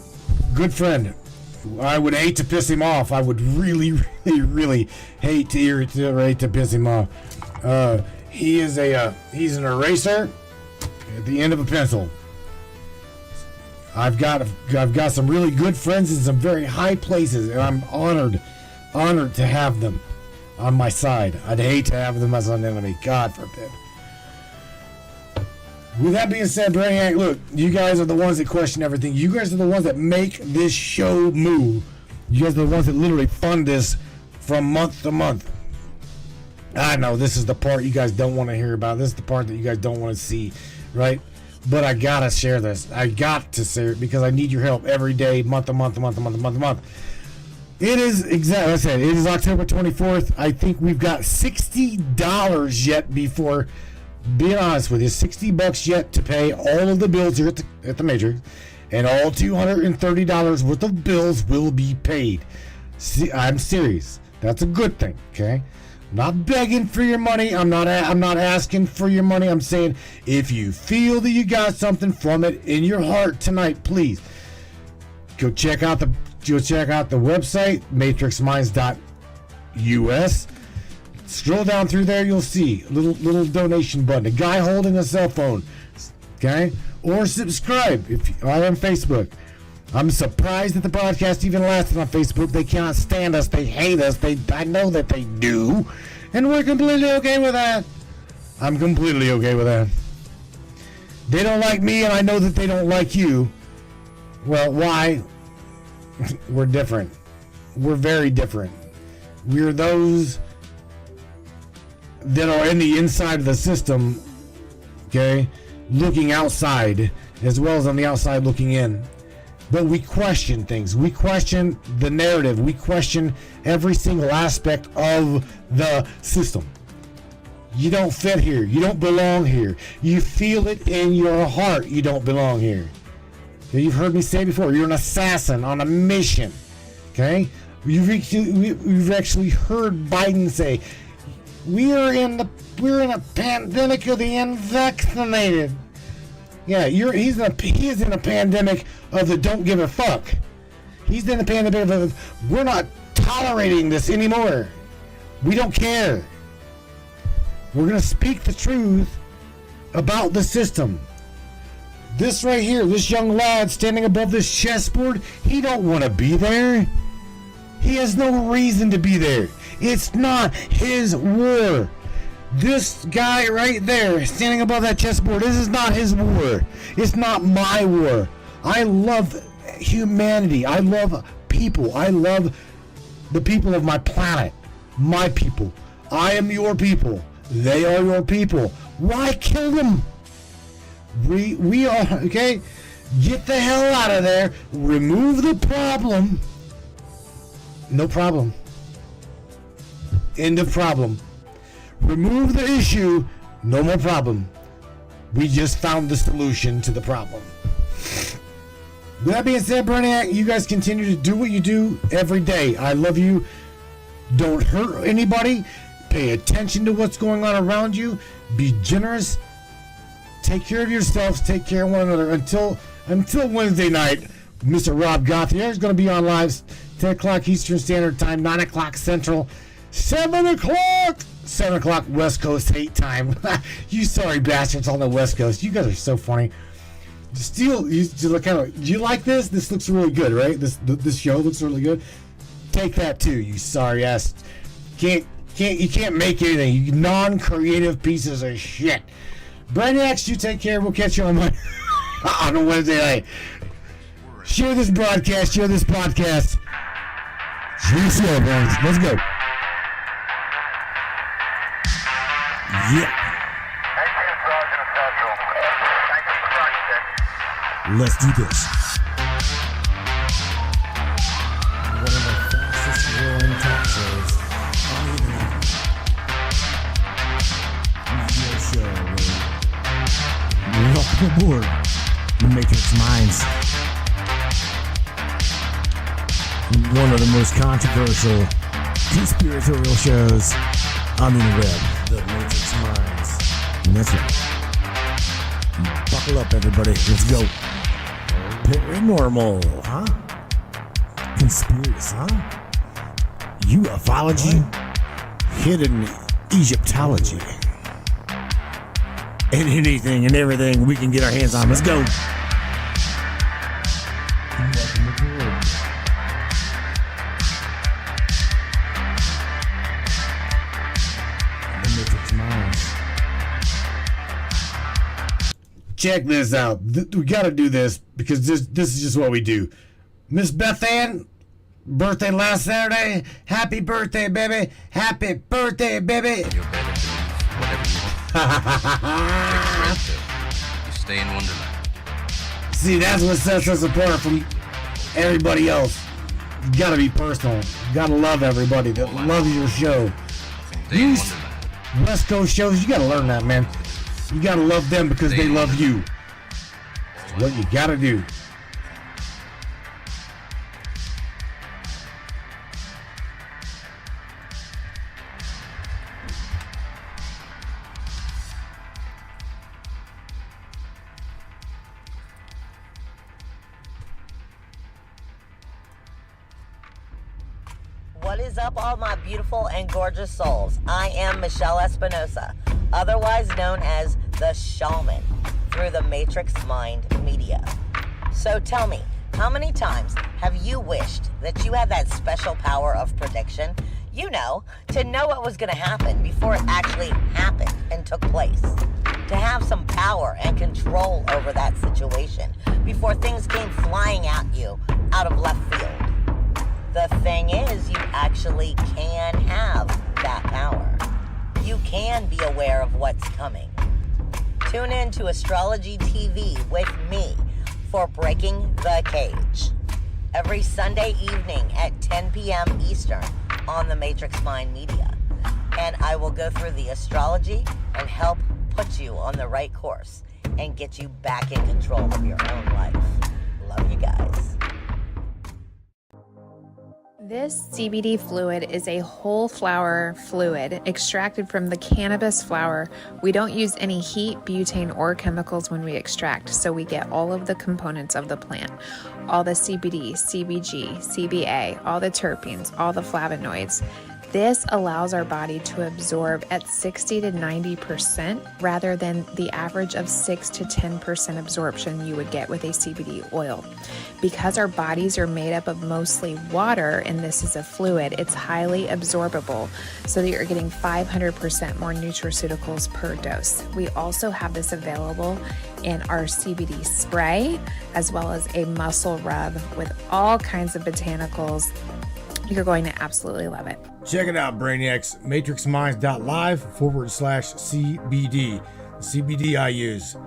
I would hate to piss him off. I would really hate to piss him off. He's an eraser at the end of a pencil. I've got some really good friends in some very high places, and I'm honored to have them on my side. I'd hate to have them as an enemy. God forbid. With that being said, Brainiac, look, you guys are the ones that question everything. You guys are the ones that make this show move. You guys are the ones that literally fund this from month to month. I know this is the part you guys don't want to hear about. This is the part that you guys don't want to see, right? But I gotta share this. I got to share it because I need your help every day, month to month to month to month to month to month. It is exactly, I said, it is October 24th. I think we've got $60 yet before, being honest with you, $60 yet to pay all of the bills here at the Matrix, and all $230 worth of bills will be paid. See, I'm serious. That's a good thing, okay? I'm not begging for your money. I'm not asking for your money. I'm saying if you feel that you got something from it in your heart tonight, please go check out the website, matrixminds.us. Scroll down through there, you'll see a little donation button, a guy holding a cell phone, okay? Or subscribe if you are on Facebook. I'm surprised that the broadcast even lasted on Facebook. They cannot stand us. They hate us. I know that they do. And we're completely okay with that. I'm completely okay with that. They don't like me, and I know that they don't like you. Well, why? We're different. We're very different. We're those that are in the inside of the system, okay, looking outside, as well as on the outside looking in. But we question things. We question the narrative. We question every single aspect of the system. You don't fit here. You don't belong here. You feel it in your heart. You don't belong here. You've heard me say before, you're an assassin on a mission. Okay? We've actually heard Biden say, we're in a pandemic of the unvaccinated. Yeah, he is in a pandemic of the don't give a fuck. He's in a pandemic of we're not tolerating this anymore. We don't care. We're gonna speak the truth about the system. This right here, this young lad standing above this chessboard, he don't want to be there. He has no reason to be there. It's not his war. This guy right there, standing above that chessboard, this is not his war. It's not my war. I love humanity. I love people. I love the people of my planet. My people. I am your people. They are your people. Why kill them? We are, okay? Get the hell out of there. Remove the problem. No problem. End of problem. Remove the issue. No more problem. We just found the solution to the problem. With that being said, Brainiac, you guys continue to do what you do every day. I love you. Don't hurt anybody. Pay attention to what's going on around you. Be generous. Take care of yourselves. Take care of one another. Until Wednesday night, Mr. Rob Gauthier is going to be on live 10 o'clock Eastern Standard Time, 9 o'clock Central, 7 o'clock West Coast hate time. You sorry bastards on the West Coast. You guys are so funny. Do you like this? This looks really good, right? This show looks really good. Take that too, you sorry ass. You can't make anything. You non-creative pieces of shit. Brainiacs, you take care. We'll catch you on on a Wednesday night. Share this broadcast. Share this podcast. GC, boys. Let's go. Yeah. Let's do this. One of the fastest growing talk shows on the internet. Radio show. Welcome aboard the Matrix Minds. One of the most controversial conspiratorial shows on the internet. The Matrix Minds. And that's right. Buckle up, everybody. Let's go. Paranormal, huh? Conspiracy, huh? Ufology, hidden Egyptology, and anything and everything we can get our hands on. Let's go. Welcome aboard. The Matrix Minds. check this out. We got to do this because this is just what we do. Miss Beth Ann, birthday last Saturday. Happy birthday, baby. Happy birthday, baby. You're better to whatever you want. You stay in Wonderland. See, that's what sets us apart from everybody else. You gotta be personal. You gotta love everybody that loves your show. You West Coast shows, you gotta learn that, man. You gotta love them because they love you. It's what you gotta do. What is up, all my beautiful and gorgeous souls? I am Michelle Espinosa, otherwise known as the Shaman, through the Matrix Mind Media. So tell me, how many times have you wished that you had that special power of prediction? You know, to know what was going to happen before it actually happened and took place. To have some power and control over that situation before things came flying at you out of left field. The thing is, you actually can have that power. You can be aware of what's coming. Tune in to Astrology TV with me for Breaking the Cage. Every Sunday evening at 10 p.m. Eastern on the Matrix Mind Media. And I will go through the astrology and help put you on the right course and get you back in control of your own life. Love you guys. This CBD fluid is a whole flower fluid extracted from the cannabis flower. We don't use any heat, butane, or chemicals when we extract, so we get all of the components of the plant. All the CBD, CBG, CBA, all the terpenes, all the flavonoids. This allows our body to absorb at 60 to 90% rather than the average of 6 to 10% absorption you would get with a CBD oil. Because our bodies are made up of mostly water and this is a fluid, it's highly absorbable so that you're getting 500% more nutraceuticals per dose. We also have this available in our CBD spray as well as a muscle rub with all kinds of botanicals. You're going to absolutely love it. Check it out, Brainiacs. MatrixMinds.live/CBD. The CBD I use.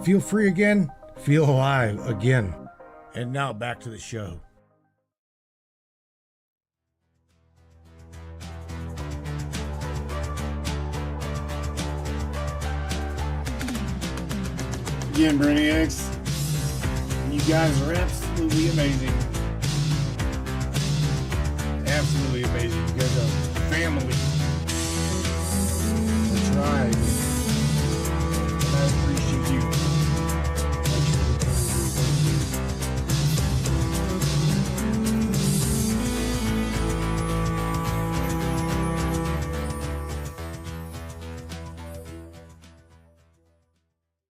Feel free again. Feel alive again. And now back to the show. Again, Brainiacs, you guys are absolutely amazing. Absolutely amazing. You guys are family.